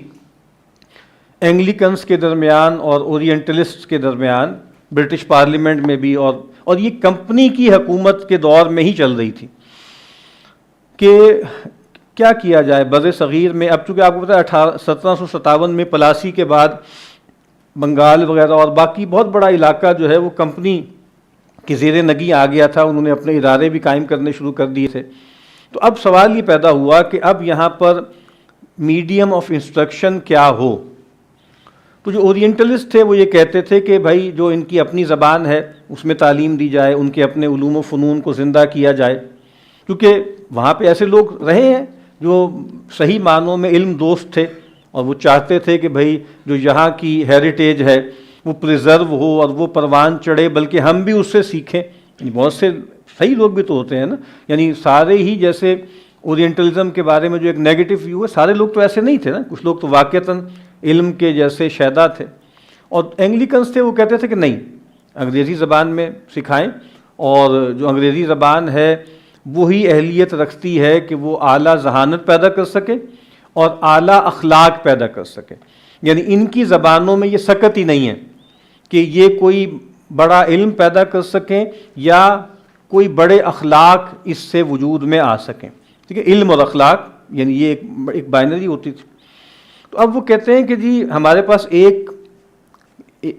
اینگلیکنز کے درمیان اور اورینٹلسٹ کے درمیان، برٹش پارلیمنٹ میں بھی، اور یہ کمپنی کی حکومت کے دور میں ہی چل رہی تھی کہ کیا کیا جائے بر صغیر میں۔ اب چونکہ آپ کو پتہ ہے 1757 میں پلاسی کے بعد بنگال وغیرہ اور باقی بہت بڑا علاقہ جو ہے وہ کمپنی کے زیر نگی آ گیا تھا، انہوں نے اپنے ادارے بھی قائم کرنے شروع کر دیے تھے۔ تو اب سوال یہ پیدا ہوا کہ اب یہاں پر میڈیم آف انسٹرکشن کیا ہو؟ تو جو اورینٹلسٹ تھے وہ یہ کہتے تھے کہ بھائی جو ان کی اپنی زبان ہے اس میں تعلیم دی جائے، ان کے اپنے علوم و فنون کو زندہ کیا جائے، کیونکہ وہاں پہ ایسے لوگ رہے ہیں جو صحیح معنوں میں علم دوست تھے، اور وہ چاہتے تھے کہ بھائی جو یہاں کی ہیریٹیج ہے وہ پریزرو ہو اور وہ پروان چڑھے، بلکہ ہم بھی اس سے سیکھیں۔ بہت سے صحیح لوگ بھی تو ہوتے ہیں نا، یعنی سارے ہی جیسے اورینٹلزم کے بارے میں جو ایک نیگیٹو ویو ہے، سارے لوگ تو ایسے نہیں تھے نا، کچھ لوگ تو واقعتاً علم کے جیسے شیدا تھے۔ اور اینگلیکنز تھے وہ کہتے تھے کہ نہیں، انگریزی زبان میں سکھائیں، اور جو انگریزی زبان ہے وہی اہلیت رکھتی ہے کہ وہ اعلیٰ ذہانت پیدا کر سکے اور اعلیٰ اخلاق پیدا کر سکے۔ یعنی ان کی زبانوں میں یہ سکت ہی نہیں ہے کہ یہ کوئی بڑا علم پیدا کر سکیں یا کوئی بڑے اخلاق اس سے وجود میں آ سکیں، ٹھیک ہے، علم اور اخلاق، یعنی یہ ایک بائنری ہوتی تھی۔ تو اب وہ کہتے ہیں کہ جی ہمارے پاس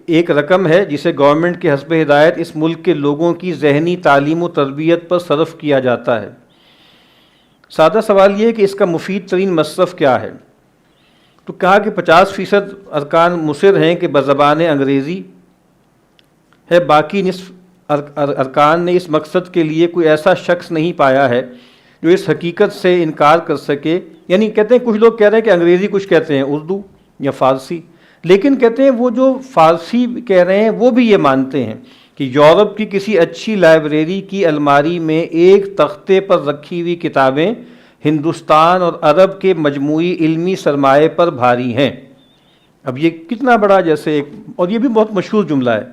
ایک رقم ہے جسے گورنمنٹ کے حسب ہدایت اس ملک کے لوگوں کی ذہنی تعلیم و تربیت پر صرف کیا جاتا ہے۔ سادہ سوال یہ ہے کہ اس کا مفید ترین مصرف کیا ہے؟ تو کہا کہ 50% ارکان مصر ہیں کہ بزبان انگریزی ہے، باقی نصف ارکان نے اس مقصد کے لیے کوئی ایسا شخص نہیں پایا ہے جو اس حقیقت سے انکار کر سکے۔ یعنی کہتے ہیں کچھ لوگ کہہ رہے ہیں کہ انگریزی کچھ کہتے ہیں اردو یا فارسی، لیکن کہتے ہیں وہ جو فارسی کہہ رہے ہیں وہ بھی یہ مانتے ہیں کہ یورپ کی کسی اچھی لائبریری کی الماری میں ایک تختے پر رکھی ہوئی کتابیں ہندوستان اور عرب کے مجموعی علمی سرمایے پر بھاری ہیں۔ اب یہ کتنا بڑا جیسے ایک، اور یہ بھی بہت مشہور جملہ ہے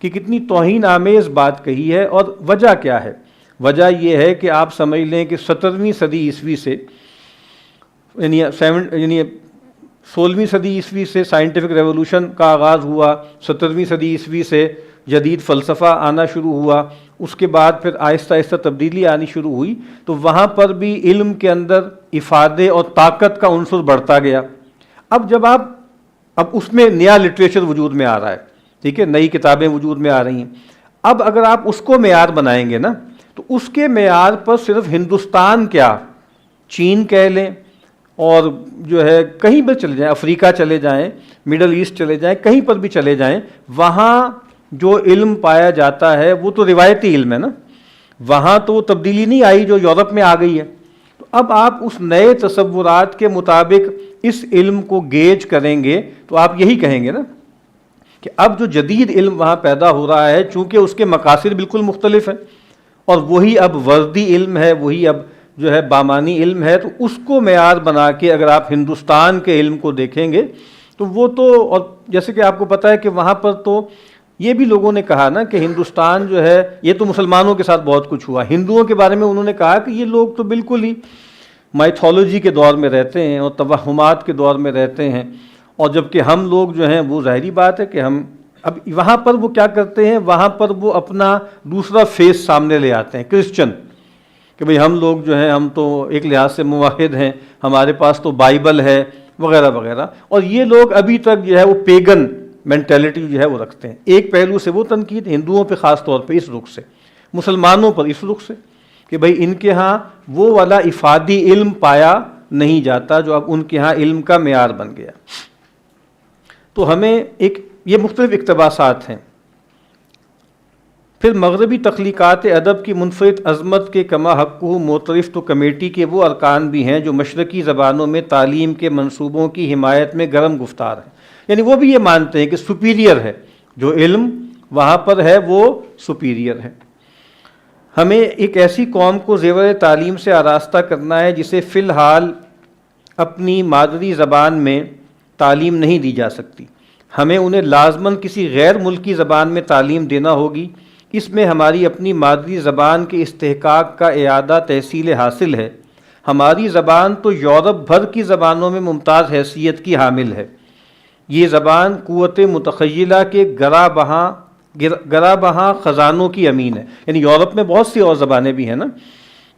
کہ کتنی توہین آمیز بات کہی ہے، اور وجہ کیا ہے؟ وجہ یہ ہے کہ آپ سمجھ لیں کہ 17ویں صدی عیسوی سے یعنی 16ویں صدی عیسوی سے سائنٹیفک ریولوشن کا آغاز ہوا، 17ویں صدی عیسوی سے جدید فلسفہ آنا شروع ہوا، اس کے بعد پھر آہستہ آہستہ تبدیلی آنی شروع ہوئی، تو وہاں پر بھی علم کے اندر افادے اور طاقت کا عنصر بڑھتا گیا۔ اب اس میں نیا لٹریچر وجود میں آ رہا ہے، ٹھیک ہے، نئی کتابیں وجود میں آ رہی ہیں۔ اب اگر آپ اس کو معیار بنائیں گے نا، تو اس کے معیار پر صرف ہندوستان کیا، چین کہہ لیں، اور جو ہے کہیں پر چلے جائیں، افریقہ چلے جائیں، مڈل ایسٹ چلے جائیں، کہیں پر بھی چلے جائیں، وہاں جو علم پایا جاتا ہے وہ تو روایتی علم ہے نا، وہاں تو وہ تبدیلی نہیں آئی جو یورپ میں آ گئی ہے۔ تو اب آپ اس نئے تصورات کے مطابق اس علم کو گیج کریں گے تو آپ یہی کہیں گے نا کہ اب جو جدید علم وہاں پیدا ہو رہا ہے، چونکہ اس کے مقاصد بالکل مختلف ہیں، اور وہی اب وردی علم ہے، وہی اب جو ہے بامانی علم ہے، تو اس کو معیار بنا کے اگر آپ ہندوستان کے علم کو دیکھیں گے تو وہ تو، اور جیسے کہ آپ کو پتہ ہے کہ وہاں پر تو یہ بھی لوگوں نے کہا نا کہ ہندوستان جو ہے، یہ تو مسلمانوں کے ساتھ بہت کچھ ہوا، ہندوؤں کے بارے میں انہوں نے کہا کہ یہ لوگ تو بالکل ہی مائتھولوجی کے دور میں رہتے ہیں اور توہمات کے دور میں رہتے ہیں، اور جبکہ ہم لوگ جو ہیں وہ ظاہری بات ہے کہ ہم اب وہاں پر وہ کیا کرتے ہیں، وہاں پر وہ اپنا دوسرا فیس سامنے لے آتے ہیں، کرسچن، کہ بھئی ہم لوگ جو ہیں ہم تو ایک لحاظ سے موحد ہیں، ہمارے پاس تو بائبل ہے وغیرہ وغیرہ، اور یہ لوگ ابھی تک جو ہے وہ پیگن مینٹیلٹی جو ہے وہ رکھتے ہیں۔ ایک پہلو سے وہ تنقید ہندوؤں پہ خاص طور پہ اس رخ سے، مسلمانوں پر اس رخ سے کہ بھئی ان کے ہاں وہ والا افادی علم پایا نہیں جاتا جو اب ان کے ہاں علم کا معیار بن گیا۔ تو ہمیں یہ مختلف اقتباسات ہیں۔ پھر مغربی تخلیقات ادب کی منفرد عظمت کے کما حقہ معترف تو کمیٹی کے وہ ارکان بھی ہیں جو مشرقی زبانوں میں تعلیم کے منصوبوں کی حمایت میں گرم گفتار ہیں، یعنی وہ بھی یہ مانتے ہیں کہ سپیریئر ہے، جو علم وہاں پر ہے وہ سپیریئر ہے۔ ہمیں ایک ایسی قوم کو زیور تعلیم سے آراستہ کرنا ہے جسے فی الحال اپنی مادری زبان میں تعلیم نہیں دی جا سکتی، ہمیں انہیں لازماً کسی غیر ملکی زبان میں تعلیم دینا ہوگی۔ اس میں ہماری اپنی مادری زبان کے استحقاق کا اعادہ تحصیل حاصل ہے۔ ہماری زبان تو یورپ بھر کی زبانوں میں ممتاز حیثیت کی حامل ہے۔ یہ زبان قوت متخیلہ کے گرا بہاں خزانوں کی امین ہے، یعنی یورپ میں بہت سی اور زبانیں بھی ہیں نا،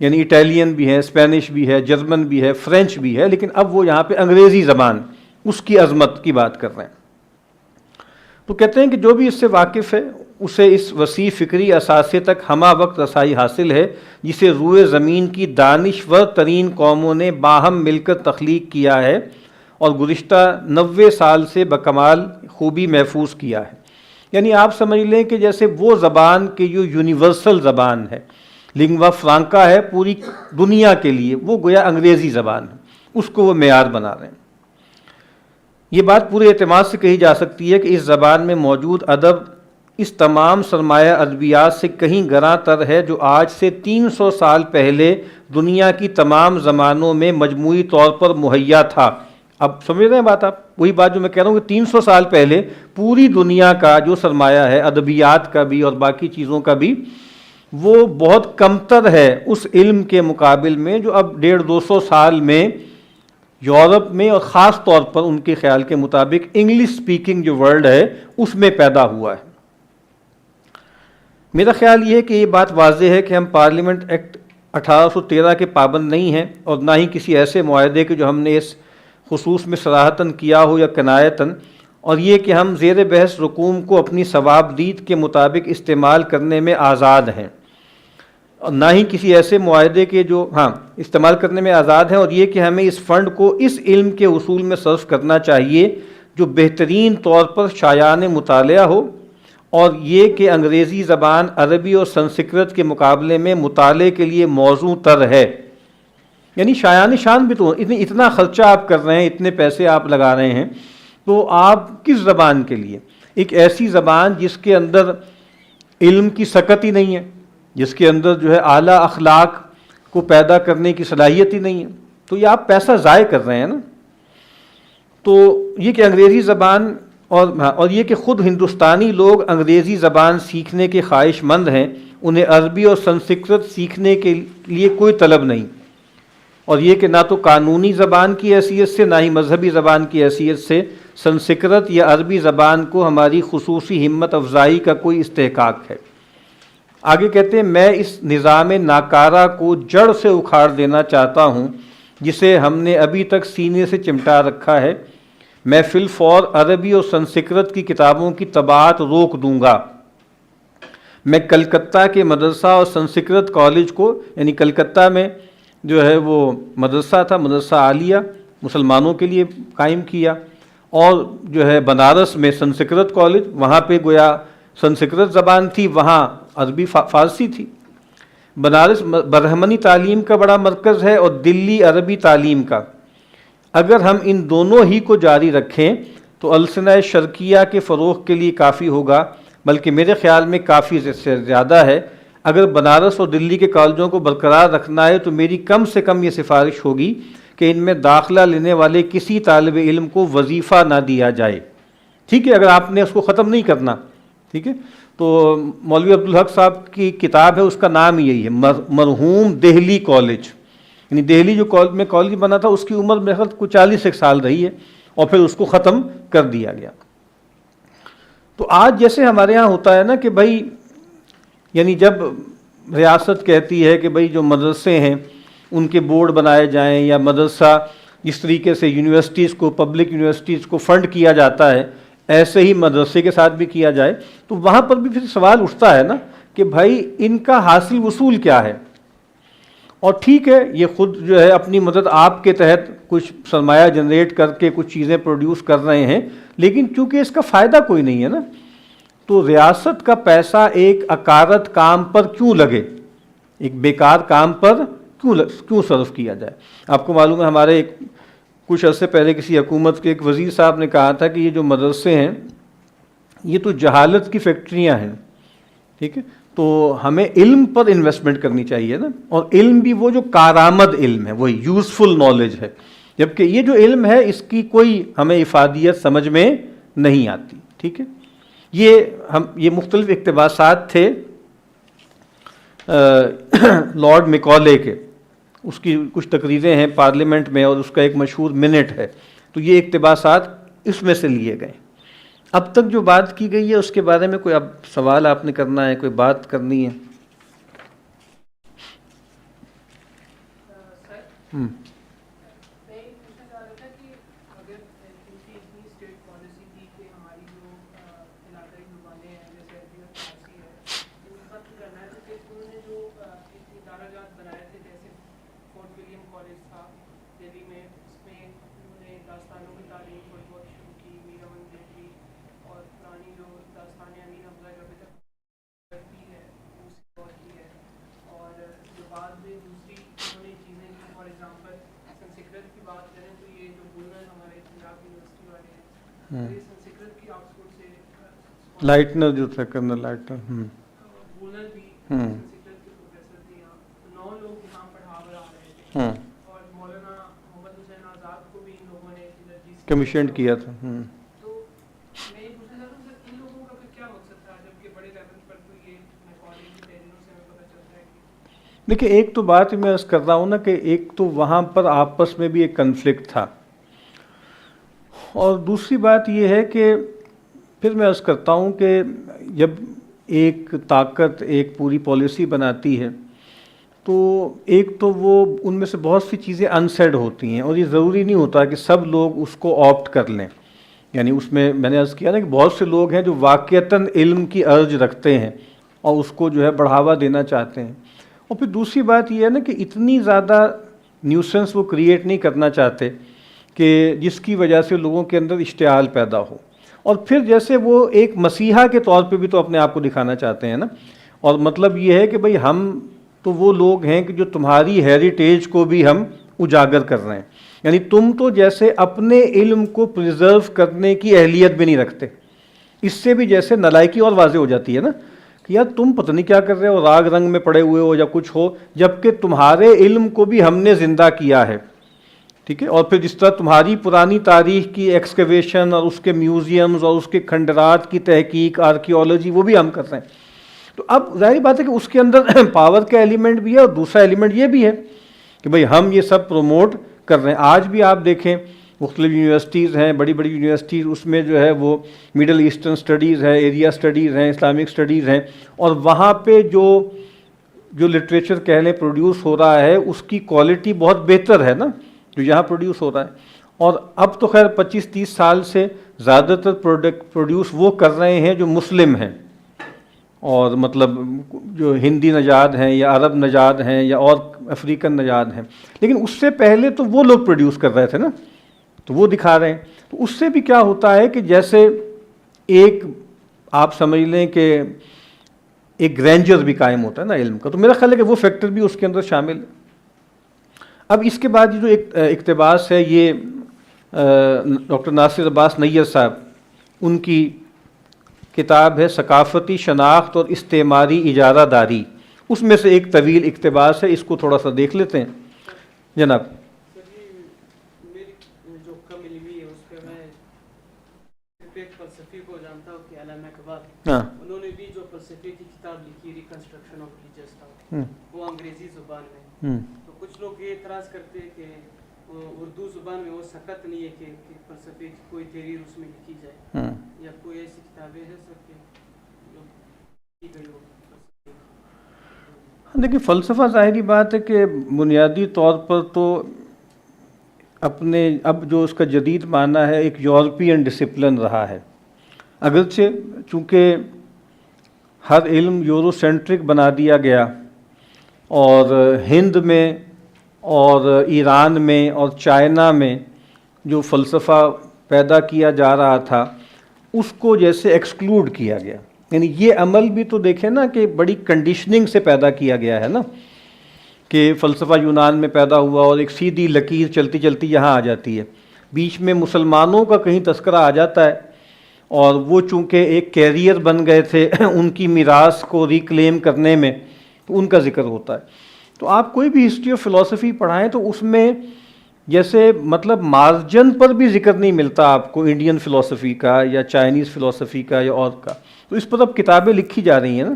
یعنی اٹیلین بھی ہے، اسپینش بھی ہے، جرمن بھی ہے، فرینچ بھی ہے، لیکن اب وہ یہاں پہ انگریزی زبان اس کی عظمت کی بات کر رہے ہیں۔ تو کہتے ہیں کہ جو بھی اس سے واقف ہے اسے اس وسیع فکری اثاثے تک ہمہ وقت رسائی حاصل ہے جسے روئے زمین کی دانشور ترین قوموں نے باہم مل کر تخلیق کیا ہے اور گزشتہ 90 سال سے بکمال خوبی محفوظ کیا ہے۔ یعنی آپ سمجھ لیں کہ جیسے وہ زبان کی جو یونیورسل زبان ہے، لنگوا فرانکا ہے پوری دنیا کے لیے، وہ گویا انگریزی زبان ہے، اس کو وہ معیار بنا رہے ہیں۔ یہ بات پورے اعتماد سے کہی جا سکتی ہے کہ اس زبان میں موجود ادب اس تمام سرمایہ ادبیات سے کہیں گراں تر ہے جو آج سے 300 سال پہلے دنیا کی تمام زبانوں میں مجموعی طور پر مہیا تھا۔ اب سمجھ رہے ہیں بات آپ؟ وہی بات جو میں کہہ رہا ہوں کہ 300 سال پہلے پوری دنیا کا جو سرمایہ ہے، ادبیات کا بھی اور باقی چیزوں کا بھی، وہ بہت کمتر ہے اس علم کے مقابل میں جو اب 150-200 سال میں یورپ میں اور خاص طور پر ان کے خیال کے مطابق انگلش سپیکنگ جو ورلڈ ہے اس میں پیدا ہوا ہے۔ میرا خیال یہ ہے کہ یہ بات واضح ہے کہ ہم پارلیمنٹ ایکٹ 1813 کے پابند نہیں ہیں، اور نہ ہی کسی ایسے معاہدے کے جو ہم نے اس خصوص میں صراحتاً کیا ہو یا کنایتاً، اور یہ کہ ہم زیر بحث رقوم کو اپنی ثوابدید کے مطابق استعمال کرنے میں آزاد ہیں، اور نہ ہی کسی ایسے معاہدے کے جو استعمال کرنے میں آزاد ہیں، اور یہ کہ ہمیں اس فنڈ کو اس علم کے اصول میں صرف کرنا چاہیے جو بہترین طور پر شایان مطالعہ ہو، اور یہ کہ انگریزی زبان عربی اور سنسکرت کے مقابلے میں مطالعے کے لیے موزوں تر ہے۔ یعنی شایان شان بھی تو اتنا خرچہ آپ کر رہے ہیں، اتنے پیسے آپ لگا رہے ہیں، تو آپ کس زبان کے لیے؟ ایک ایسی زبان جس کے اندر علم کی سکت ہی نہیں ہے، جس کے اندر جو ہے اعلیٰ اخلاق کو پیدا کرنے کی صلاحیت ہی نہیں ہے، تو یہ آپ پیسہ ضائع کر رہے ہیں نا۔ تو یہ کہ انگریزی زبان اور یہ کہ خود ہندوستانی لوگ انگریزی زبان سیکھنے کے خواہش مند ہیں، انہیں عربی اور سنسکرت سیکھنے کے لیے کوئی طلب نہیں، اور یہ کہ نہ تو قانونی زبان کی حیثیت سے نہ ہی مذہبی زبان کی حیثیت سے سنسکرت یا عربی زبان کو ہماری خصوصی ہمت افزائی کا کوئی استحقاق ہے۔ آگے کہتے ہیں میں اس نظام ناکارہ کو جڑ سے اکھاڑ دینا چاہتا ہوں جسے ہم نے ابھی تک سینے سے چمٹا رکھا ہے۔ میں فی الفور عربی اور سنسکرت کی کتابوں کی طباعت روک دوں گا۔ میں کلکتہ کے مدرسہ اور سنسکرت کالج کو، یعنی کلکتہ میں جو ہے وہ مدرسہ تھا، مدرسہ عالیہ مسلمانوں کے لیے قائم کیا، اور جو ہے بنارس میں سنسکرت کالج، وہاں پہ گویا سنسکرت زبان تھی، وہاں عربی فارسی تھی۔ بنارس برہمنی تعلیم کا بڑا مرکز ہے اور دلی عربی تعلیم کا۔ اگر ہم ان دونوں ہی کو جاری رکھیں تو السنہ شرقیہ کے فروغ کے لیے کافی ہوگا، بلکہ میرے خیال میں کافی سے زیادہ ہے۔ اگر بنارس اور دلی کے کالجوں کو برقرار رکھنا ہے تو میری کم سے کم یہ سفارش ہوگی کہ ان میں داخلہ لینے والے کسی طالب علم کو وظیفہ نہ دیا جائے۔ ٹھیک ہے، اگر آپ نے اس کو ختم نہیں کرنا، ٹھیک ہے، تو مولوی عبدالحق صاحب کی کتاب ہے، اس کا نام یہی ہے، مرحوم دہلی کالج، یعنی دہلی جو میں کالج بنا تھا اس کی عمر میرے خیال کچھ 40 سال رہی ہے، اور پھر اس کو ختم کر دیا گیا۔ تو آج جیسے ہمارے ہاں ہوتا ہے نا کہ بھائی، یعنی جب ریاست کہتی ہے کہ بھائی جو مدرسے ہیں ان کے بورڈ بنائے جائیں، یا مدرسہ جس طریقے سے یونیورسٹیز کو، پبلک یونیورسٹیز کو فنڈ کیا جاتا ہے، ایسے ہی مدرسے کے ساتھ بھی کیا جائے، تو وہاں پر بھی پھر سوال اٹھتا ہے نا کہ بھائی ان کا حاصل وصول کیا ہے؟ اور ٹھیک ہے، یہ خود جو ہے اپنی مدد آپ کے تحت کچھ سرمایہ جنریٹ کر کے کچھ چیزیں پروڈیوس کر رہے ہیں، لیکن چونکہ اس کا فائدہ کوئی نہیں ہے نا، تو ریاست کا پیسہ ایک اکارت کام پر کیوں لگے، ایک بیکار کام پر کیوں صرف کیا جائے؟ آپ کو معلوم ہے ہمارے کچھ عرصے پہلے کسی حکومت کے ایک وزیر صاحب نے کہا تھا کہ یہ جو مدرسے ہیں یہ تو جہالت کی فیکٹریاں ہیں، ٹھیک ہے، تو ہمیں علم پر انویسٹمنٹ کرنی چاہیے نا، اور علم بھی وہ جو کارآمد علم ہے، وہی یوزفل نالج ہے، جبکہ یہ جو علم ہے اس کی کوئی ہمیں افادیت سمجھ میں نہیں آتی، ٹھیک ہے۔ یہ مختلف اقتباسات تھے لارڈ میکالے کے، اس کی کچھ تقریریں ہیں پارلیمنٹ میں اور اس کا ایک مشہور منٹ ہے، تو یہ اقتباسات اس میں سے لیے گئے۔ اب تک جو بات کی گئی ہے اس کے بارے میں کوئی اب سوال آپ نے کرنا ہے، کوئی بات کرنی ہے؟ لائٹنر جو تھا، کرنل لائٹنر، کمیشن کیا تھا۔ دیکھیں، ایک تو بات میں عرض کر رہا ہوں نا کہ ایک تو وہاں پر آپس میں بھی ایک کنفلکٹ تھا، اور دوسری بات یہ ہے کہ پھر میں عرض کرتا ہوں کہ جب ایک طاقت ایک پوری پالیسی بناتی ہے تو ایک تو وہ ان میں سے بہت سی چیزیں انسیڈ ہوتی ہیں، اور یہ ضروری نہیں ہوتا کہ سب لوگ اس کو آپٹ کر لیں، یعنی اس میں نے عرض کیا نا کہ بہت سے لوگ ہیں جو واقعتاً علم کی ارج رکھتے ہیں اور اس کو جو ہے بڑھاوا دینا چاہتے ہیں، اور پھر دوسری بات یہ ہے نا کہ اتنی زیادہ نیوسنس وہ کریٹ نہیں کرنا چاہتے کہ جس کی وجہ سے لوگوں کے اندر اشتعال پیدا ہو، اور پھر جیسے وہ ایک مسیحا کے طور پہ بھی تو اپنے آپ کو دکھانا چاہتے ہیں نا، اور مطلب یہ ہے کہ بھئی ہم تو وہ لوگ ہیں کہ جو تمہاری ہیریٹیج کو بھی ہم اجاگر کر رہے ہیں، یعنی تم تو جیسے اپنے علم کو پریزرو کرنے کی اہلیت بھی نہیں رکھتے، اس سے بھی جیسے نالائکی اور واضح ہو جاتی ہے نا کہ یار تم پتہ نہیں کیا کر رہے ہو، راگ رنگ میں پڑے ہوئے ہو یا کچھ ہو، جبکہ تمہارے علم کو بھی ہم نے زندہ کیا ہے، ٹھیک ہے، اور پھر جس طرح تمہاری پرانی تاریخ کی ایکسکیویشن اور اس کے میوزیمز اور اس کے کھنڈرات کی تحقیق، آرکیولوجی، وہ بھی ہم کر رہے ہیں۔ تو اب ظاہری بات ہے کہ اس کے اندر پاور کا ایلیمنٹ بھی ہے، اور دوسرا ایلیمنٹ یہ بھی ہے کہ بھئی ہم یہ سب پروموٹ کر رہے ہیں. آج بھی آپ دیکھیں مختلف یونیورسٹیز ہیں، بڑی بڑی یونیورسٹیز، اس میں جو ہے وہ میڈل ایسٹرن اسٹڈیز ہے، ایریا اسٹڈیز ہیں، اسلامک اسٹڈیز ہیں، اور وہاں پہ جو لٹریچر کہہ لیں پروڈیوس ہو رہا ہے اس کی کوالٹی بہت بہتر ہے نا جو یہاں پروڈیوس ہو رہا ہے. اور اب تو خیر 25-30 سال سے زیادہ تر پروڈیوس وہ کر رہے ہیں جو مسلم ہیں، اور مطلب جو ہندی نژاد ہیں یا عرب نژاد ہیں یا اور افریقن نژاد ہیں. لیکن اس سے پہلے تو وہ لوگ پروڈیوس کر رہے تھے نا، تو وہ دکھا رہے ہیں. تو اس سے بھی کیا ہوتا ہے کہ جیسے ایک آپ سمجھ لیں کہ ایک گرینجر بھی قائم ہوتا ہے نا علم کا. تو میرا خیال ہے کہ وہ فیکٹر بھی اس کے اندر شامل ہے. اب اس کے بعد جو ایک اقتباس ہے، یہ ڈاکٹر ناصر عباس نیّر صاحب، ان کی کتاب ہے ثقافتی شناخت اور استعماری اجارہ داری. اس میں سے ایک طویل اقتباس ہے، اس کو تھوڑا سا دیکھ لیتے ہیں جناب. میری جو کم علمی ہے اس پہ میں ایک فلسفی کو جانتا ہوں کہ علامہ اقبال، انہوں نے بھی جو فلسفے کی کتاب لکھی ریکنسٹرکشن آف ریلیجس تھا، وہ انگریزی زبان میں. تو کچھ لوگ یہ اعتراض کرتے ہیں کہ اردو زبان میں وہ سخت نہیں ہے کہ فلسفے کی کوئی تحریر اس میں لکھی جائے، یا کوئی ایسی کتابیں ہیں سر کہ جو لکھی گئی ہو. دیکھیں فلسفہ ظاہری بات ہے کہ بنیادی طور پر تو اپنے اب جو اس کا جدید معنی ہے ایک یورپین ڈسپلن رہا ہے، اگرچہ چونکہ ہر علم یورو سینٹرک بنا دیا گیا، اور ہند میں اور ایران میں اور چائنا میں جو فلسفہ پیدا کیا جا رہا تھا اس کو جیسے ایکسکلوڈ کیا گیا. یعنی یہ عمل بھی تو دیکھیں نا کہ بڑی کنڈیشننگ سے پیدا کیا گیا ہے نا، کہ فلسفہ یونان میں پیدا ہوا اور ایک سیدھی لکیر چلتی چلتی یہاں آ جاتی ہے. بیچ میں مسلمانوں کا کہیں تذکرہ آ جاتا ہے، اور وہ چونکہ ایک کیریئر بن گئے تھے ان کی میراث کو ریکلیم کرنے میں، تو ان کا ذکر ہوتا ہے. تو آپ کوئی بھی ہسٹری آف فلسفی پڑھائیں تو اس میں جیسے مطلب مارجن پر بھی ذکر نہیں ملتا آپ کو انڈین فلسفی کا یا چائنیز فلسفی کا یا اور کا. تو اس پر اب کتابیں لکھی جا رہی ہیں نا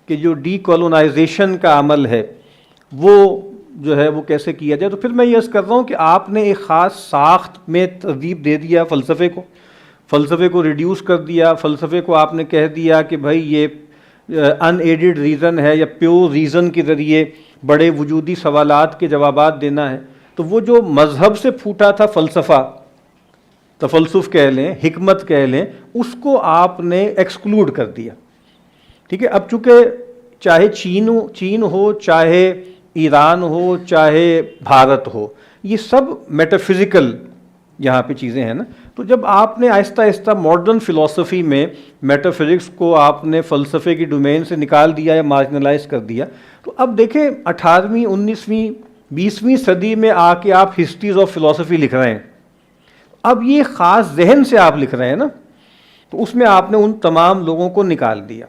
کہ جو ڈی کولونائزیشن کا عمل ہے وہ جو ہے وہ کیسے کیا جائے. تو پھر میں یہ عرض کر رہا ہوں کہ آپ نے ایک خاص ساخت میں ترتیب دے دیا فلسفے کو ریڈیوس کر دیا. فلسفے کو آپ نے کہہ دیا کہ بھائی یہ ان ایڈڈ ریزن ہے یا پیور ریزن کے ذریعے بڑے وجودی سوالات کے جوابات دینا ہے. تو وہ جو مذہب سے پھوٹا تھا فلسفہ، تفلسف کہہ لیں، حکمت کہہ لیں، اس کو آپ نے ایکسکلوڈ کر دیا. ٹھیک ہے. اب چونکہ چاہے چین ہو، چاہے ایران ہو، چاہے بھارت ہو، یہ سب میٹافزیکل یہاں پہ چیزیں ہیں نا. تو جب آپ نے آہستہ آہستہ ماڈرن فلسفی میں میٹافزکس کو آپ نے فلسفے کی ڈومین سے نکال دیا یا مارجنلائز کر دیا، تو اب دیکھیں 18ویں 19ویں 20ویں صدی میں آ کے آپ ہسٹریز آف فلسفی لکھ رہے ہیں. اب یہ خاص ذہن سے آپ لکھ رہے ہیں نا، تو اس میں آپ نے ان تمام لوگوں کو نکال دیا.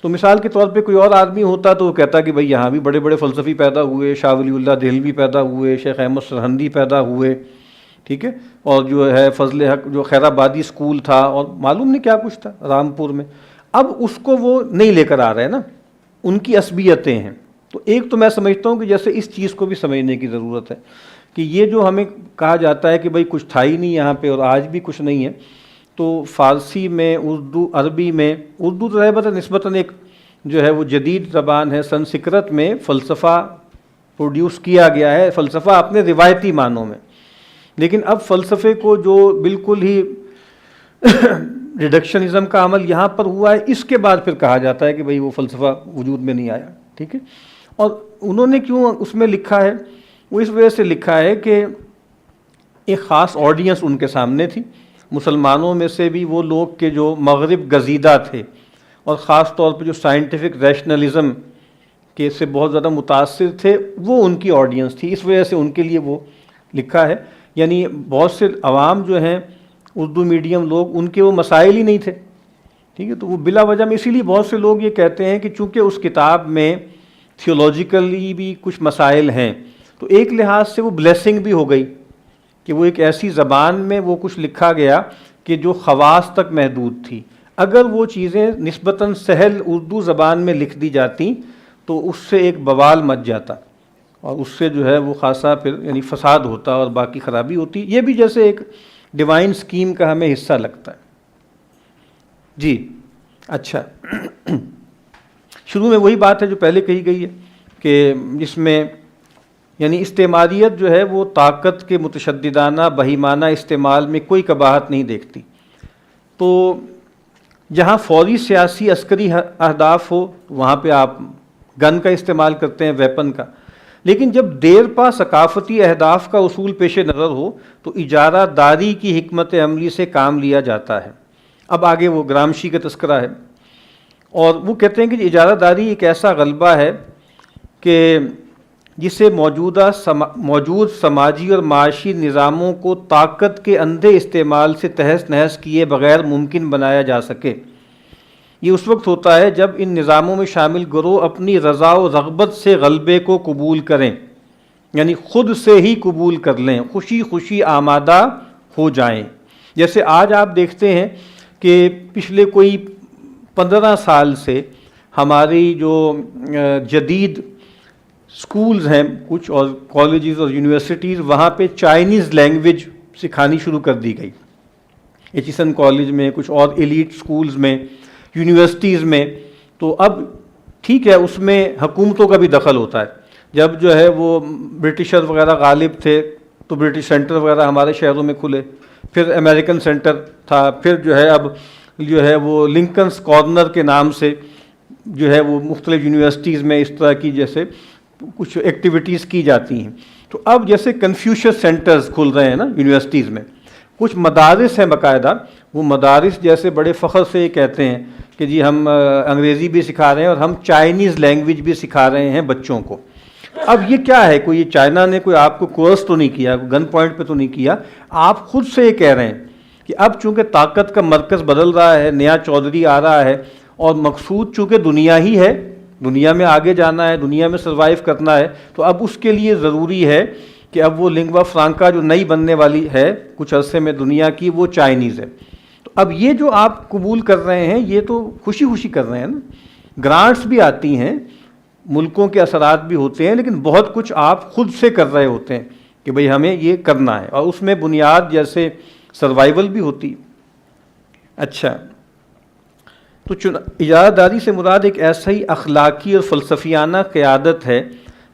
تو مثال کے طور پہ کوئی اور آدمی ہوتا تو وہ کہتا کہ بھئی یہاں بھی بڑے بڑے فلسفی پیدا ہوئے، شاہ ولی اللہ دہلوی پیدا ہوئے، شیخ احمد سرہندی پیدا ہوئے، ٹھیک ہے، اور جو ہے فضل حق جو خیر آبادی اسکول تھا، اور معلوم نہیں کیا کچھ تھا رامپور میں. اب اس کو وہ نہیں لے کر آ رہے نا، ان کی عصبیتیں ہیں. تو ایک تو میں سمجھتا ہوں کہ جیسے اس چیز کو بھی سمجھنے کی ضرورت ہے کہ یہ جو ہمیں کہا جاتا ہے کہ بھئی کچھ تھا ہی نہیں یہاں پہ اور آج بھی کچھ نہیں ہے. تو فارسی میں، اردو، عربی میں، اردو تو رہبت نسبتاً ایک جو ہے وہ جدید زبان ہے، سنسکرت میں فلسفہ پروڈیوس کیا گیا ہے، فلسفہ اپنے روایتی معنوں میں. لیکن اب فلسفے کو جو بالکل ہی ریڈکشنزم کا عمل یہاں پر ہوا ہے، اس کے بعد پھر کہا جاتا ہے کہ بھئی وہ فلسفہ وجود میں نہیں آیا. ٹھیک ہے. اور انہوں نے کیوں اس میں لکھا ہے؟ وہ اس وجہ سے لکھا ہے کہ ایک خاص آڈینس ان کے سامنے تھی، مسلمانوں میں سے بھی وہ لوگ کہ جو مغرب گزیدہ تھے، اور خاص طور پہ جو سائنٹیفک ریشنلزم کے سے بہت زیادہ متاثر تھے، وہ ان کی آڈینس تھی. اس وجہ سے ان کے لیے وہ لکھا ہے. یعنی بہت سے عوام جو ہیں اردو میڈیم لوگ، ان کے وہ مسائل ہی نہیں تھے. ٹھیک ہے. تو وہ بلا وجہ میں اسی لیے بہت سے لوگ یہ کہتے ہیں کہ چونکہ اس کتاب میں تھیولوجیکلی بھی کچھ مسائل ہیں، تو ایک لحاظ سے وہ بلیسنگ بھی ہو گئی کہ وہ ایک ایسی زبان میں وہ کچھ لکھا گیا کہ جو خواص تک محدود تھی. اگر وہ چیزیں نسبتاً سہل اردو زبان میں لکھ دی جاتی تو اس سے ایک بوال مچ جاتا. اور اس سے جو ہے وہ خاصا پھر یعنی فساد ہوتا اور باقی خرابی ہوتی. یہ بھی جیسے ایک ڈیوائن اسکیم کا ہمیں حصہ لگتا ہے. جی اچھا شروع میں وہی بات ہے جو پہلے کہی گئی ہے کہ جس میں یعنی استعماریت جو ہے وہ طاقت کے متشددانہ بہیمانہ استعمال میں کوئی قباحت نہیں دیکھتی. تو جہاں فوری سیاسی عسکری اہداف ہو وہاں پہ آپ گن کا استعمال کرتے ہیں، ویپن کا. لیکن جب دیر پا ثقافتی اہداف کا اصول پیش نظر ہو تو اجارہ داری کی حکمت عملی سے کام لیا جاتا ہے. اب آگے وہ گرامشی کا تذکرہ ہے اور وہ کہتے ہیں کہ اجارہ داری ایک ایسا غلبہ ہے کہ جسے موجود سماجی اور معاشی نظاموں کو طاقت کے اندھے استعمال سے تہس نہس کیے بغیر ممکن بنایا جا سکے. یہ اس وقت ہوتا ہے جب ان نظاموں میں شامل گروہ اپنی رضا و رغبت سے غلبے کو قبول کریں، یعنی خود سے ہی قبول کر لیں، خوشی خوشی آمادہ ہو جائیں. جیسے آج آپ دیکھتے ہیں کہ پچھلے کوئی 15 سال سے ہماری جو جدید سکولز ہیں کچھ اور کالجز اور یونیورسٹیز، وہاں پہ چائنیز لینگویج سکھانی شروع کر دی گئی. ایچیسن کالج میں، کچھ اور ایلیٹ سکولز میں، یونیورسٹیز میں. تو اب ٹھیک ہے اس میں حکومتوں کا بھی دخل ہوتا ہے. جب جو ہے وہ برٹشر وغیرہ غالب تھے تو برٹش سینٹر وغیرہ ہمارے شہروں میں کھلے، پھر امریکن سینٹر تھا، پھر جو ہے اب جو ہے وہ لنکنس کارنر کے نام سے جو ہے وہ مختلف یونیورسٹیز میں اس طرح کی جیسے کچھ ایکٹیویٹیز کی جاتی ہیں. تو اب جیسے کنفیوشس سینٹرز کھل رہے ہیں نا یونیورسٹیز میں. کچھ مدارس ہیں باقاعدہ، وہ مدارس جیسے بڑے فخر سے یہ کہتے ہیں کہ جی ہم انگریزی بھی سکھا رہے ہیں اور ہم چائنیز لینگویج بھی سکھا رہے ہیں بچوں کو. اب یہ کیا ہے؟ کوئی یہ چائنا نے کوئی آپ کو کورس تو نہیں کیا، گن پوائنٹ پہ تو نہیں کیا، آپ خود سے یہ کہہ رہے ہیں کہ اب چونکہ طاقت کا مرکز بدل رہا ہے، نیا چودھری آ رہا ہے اور مقصود چونکہ دنیا ہی ہے، دنیا میں آگے جانا ہے، دنیا میں سروائیو کرنا ہے، تو اب اس کے لیے ضروری ہے کہ اب وہ لنگوا فرانکا جو نئی بننے والی ہے کچھ عرصے میں دنیا کی، وہ چائنیز ہے. تو اب یہ جو آپ قبول کر رہے ہیں یہ تو خوشی خوشی کر رہے ہیں نا. گرانٹس بھی آتی ہیں، ملکوں کے اثرات بھی ہوتے ہیں، لیکن بہت کچھ آپ خود سے کر رہے ہوتے ہیں کہ بھئی ہمیں یہ کرنا ہے، اور اس میں بنیاد جیسے سروائیول بھی ہوتی. اچھا تو اجارہ داری سے مراد ایک ایسا ہی اخلاقی اور فلسفیانہ قیادت ہے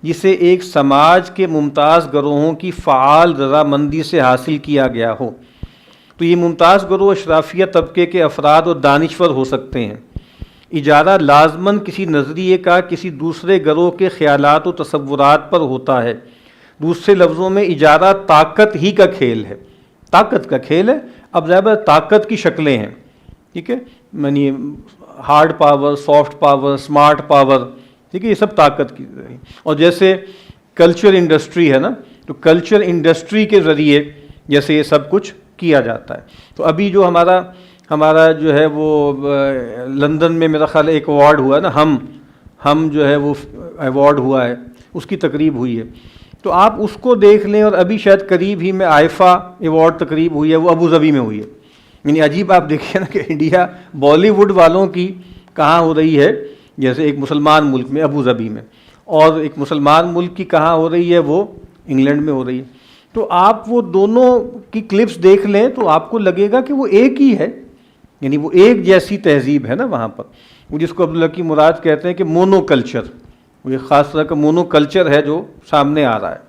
جسے ایک سماج کے ممتاز گروہوں کی فعال رضامندی سے حاصل کیا گیا ہو. تو یہ ممتاز گروہ اشرافیہ طبقے کے افراد اور دانشور ہو سکتے ہیں. اجارہ لازماً کسی نظریے کا کسی دوسرے گروہ کے خیالات و تصورات پر ہوتا ہے. دوسرے لفظوں میں اجارہ طاقت ہی کا کھیل ہے، طاقت کا کھیل ہے. اب ظاہر طاقت کی شکلیں ہیں، ٹھیک ہے، یعنی hard power, soft power, smart power, ٹھیک ہے، یہ سب طاقت کی. اور جیسے کلچر انڈسٹری ہے نا، تو کلچر انڈسٹری کے ذریعے جیسے یہ سب کچھ کیا جاتا ہے. تو ابھی جو ہمارا جو ہے وہ لندن میں میرا خیال ایک ایوارڈ ہوا ہے نا، ہم جو ہے وہ ایوارڈ ہوا ہے، اس کی تقریب ہوئی ہے. تو آپ اس کو دیکھ لیں، اور ابھی شاید قریب ہی میں آئفا ایوارڈ تقریب ہوئی ہے، وہ ابو ظبی میں ہوئی ہے. یعنی عجیب آپ دیکھیں نا کہ انڈیا بالی ووڈ والوں کی کہاں ہو رہی ہے، جیسے ایک مسلمان ملک میں ابو ظبی میں، اور ایک مسلمان ملک کی کہاں ہو رہی ہے، وہ انگلینڈ میں ہو رہی ہے. تو آپ وہ دونوں کی کلپس دیکھ لیں تو آپ کو لگے گا کہ وہ ایک ہی ہے، یعنی وہ ایک جیسی تہذیب ہے نا وہاں پر. وہ جس کو عبداللہ کی مراد کہتے ہیں کہ مونو کلچر، وہ ایک خاص طرح کا مونو کلچر ہے جو سامنے آ رہا ہے.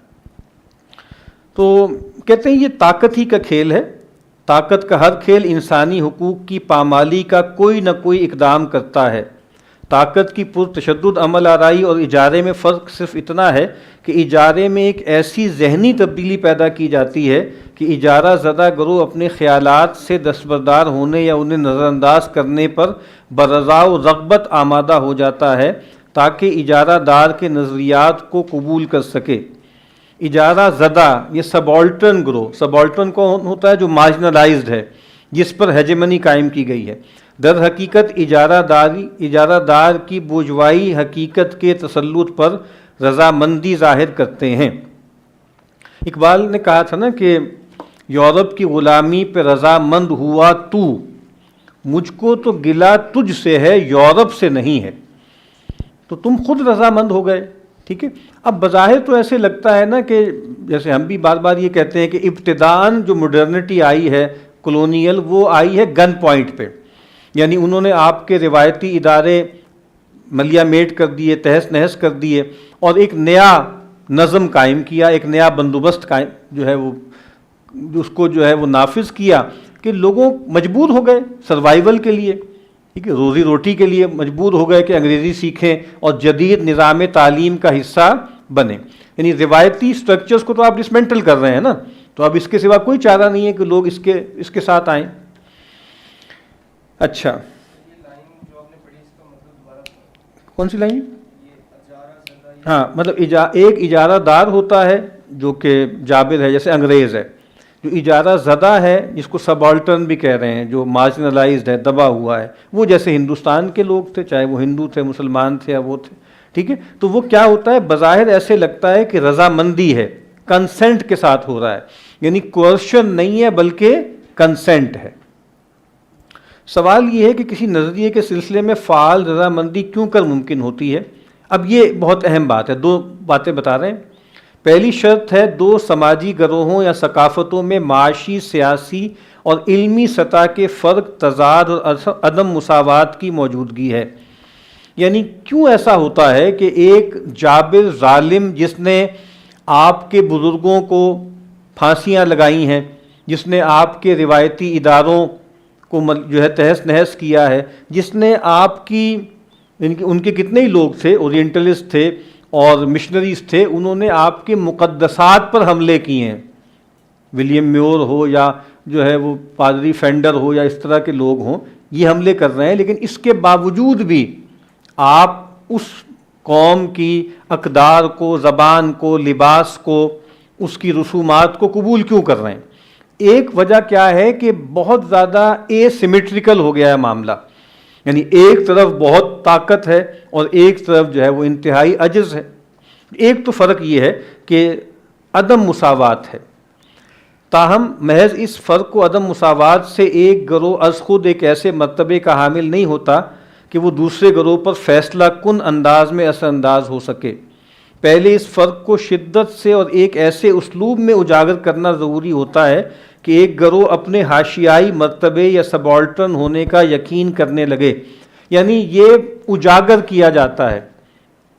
تو کہتے ہیں یہ طاقت ہی کا کھیل ہے. طاقت کا ہر کھیل انسانی حقوق کی پامالی کا کوئی نہ کوئی اقدام کرتا ہے. طاقت کی پرتشدد عمل آرائی اور اجارے میں فرق صرف اتنا ہے کہ اجارے میں ایک ایسی ذہنی تبدیلی پیدا کی جاتی ہے کہ اجارہ زدہ گروہ اپنے خیالات سے دستبردار ہونے یا انہیں نظر انداز کرنے پر برضا و رغبت آمادہ ہو جاتا ہے تاکہ اجارہ دار کے نظریات کو قبول کر سکے. اجارہ زدہ یہ سبالٹرن گروہ، سبالٹرن کون ہوتا ہے؟ جو مارجنلائزڈ ہے، جس پر ہیجمنی قائم کی گئی ہے. در حقیقت اجارہ دار کی بوجھوائی حقیقت کے تسلط پر رضامندی ظاہر کرتے ہیں. اقبال نے کہا تھا نا کہ یورپ کی غلامی پہ رضامند ہوا تو، مجھ کو تو گلہ تجھ سے ہے یورپ سے نہیں ہے. تو تم خود رضامند ہو گئے ٹھیک ہے. اب بظاہر تو ایسے لگتا ہے نا کہ جیسے ہم بھی بار بار یہ کہتے ہیں کہ ابتداً جو مڈرنٹی آئی ہے کلونیل، وہ آئی ہے گن پوائنٹ پہ، یعنی انہوں نے آپ کے روایتی ادارے ملیا میٹ کر دیے، تہس نہس کر دیے، اور ایک نیا نظم قائم کیا، ایک نیا بندوبست قائم جو ہے وہ اس کو جو ہے وہ نافذ کیا کہ لوگوں مجبور ہو گئے سروائیول کے لیے، ٹھیک ہے، روزی روٹی کے لیے مجبور ہو گئے کہ انگریزی سیکھیں اور جدید نظام تعلیم کا حصہ بنیں. یعنی روایتی سٹرکچرز کو تو آپ ڈسمنٹل کر رہے ہیں نا، تو اب اس کے سوا کوئی چارہ نہیں ہے کہ لوگ اس کے ساتھ آئیں. اچھا، کون سی لائن؟ ہاں، مطلب ایک اجارہ دار ہوتا ہے جو کہ جابر ہے، جیسے انگریز ہے. جو اجارہ زدہ ہے جس کو سبالٹرن بھی کہہ رہے ہیں، جو مارجنلائزڈ ہے، دبا ہوا ہے، وہ جیسے ہندوستان کے لوگ تھے، چاہے وہ ہندو تھے، مسلمان تھے یا وہ تھے. ٹھیک ہے، تو وہ کیا ہوتا ہے، بظاہر ایسے لگتا ہے کہ رضامندی ہے، کنسنٹ کے ساتھ ہو رہا ہے، یعنی کوئرشن نہیں ہے بلکہ کنسنٹ ہے. سوال یہ ہے کہ کسی نظریے کے سلسلے میں فعال رضامندی کیوں کر ممکن ہوتی ہے؟ اب یہ بہت اہم بات ہے، دو باتیں بتا رہے ہیں. پہلی شرط ہے دو سماجی گروہوں یا ثقافتوں میں معاشی، سیاسی اور علمی سطح کے فرق، تضاد اور عدم مساوات کی موجودگی ہے. یعنی کیوں ایسا ہوتا ہے کہ ایک جابر ظالم جس نے آپ کے بزرگوں کو پھانسیاں لگائی ہیں، جس نے آپ کے روایتی اداروں کو جو ہے تہس نہس کیا ہے، جس نے آپ کی ان کے کتنے ہی لوگ تھے، اورینٹلسٹ تھے اور مشنریز تھے، انہوں نے آپ کے مقدسات پر حملے کیے ہیں، ولیم میور ہو یا جو ہے وہ پادری فینڈر ہو یا اس طرح کے لوگ ہوں، یہ حملے کر رہے ہیں. لیکن اس کے باوجود بھی آپ اس قوم کی اقدار کو، زبان کو، لباس کو، اس کی رسومات کو قبول کیوں کر رہے ہیں؟ ایک وجہ کیا ہے کہ بہت زیادہ اے سیمیٹریکل ہو گیا ہے معاملہ، یعنی ایک طرف بہت طاقت ہے اور ایک طرف جو ہے وہ انتہائی عجز ہے. ایک تو فرق یہ ہے کہ عدم مساوات ہے، تاہم محض اس فرق کو عدم مساوات سے ایک گروہ از خود ایک ایسے مرتبے کا حامل نہیں ہوتا کہ وہ دوسرے گروہ پر فیصلہ کن انداز میں اثر انداز ہو سکے. پہلے اس فرق کو شدت سے اور ایک ایسے اسلوب میں اجاگر کرنا ضروری ہوتا ہے کہ ایک گروہ اپنے حاشیائی مرتبے یا سبالٹرن ہونے کا یقین کرنے لگے. یعنی یہ اجاگر کیا جاتا ہے،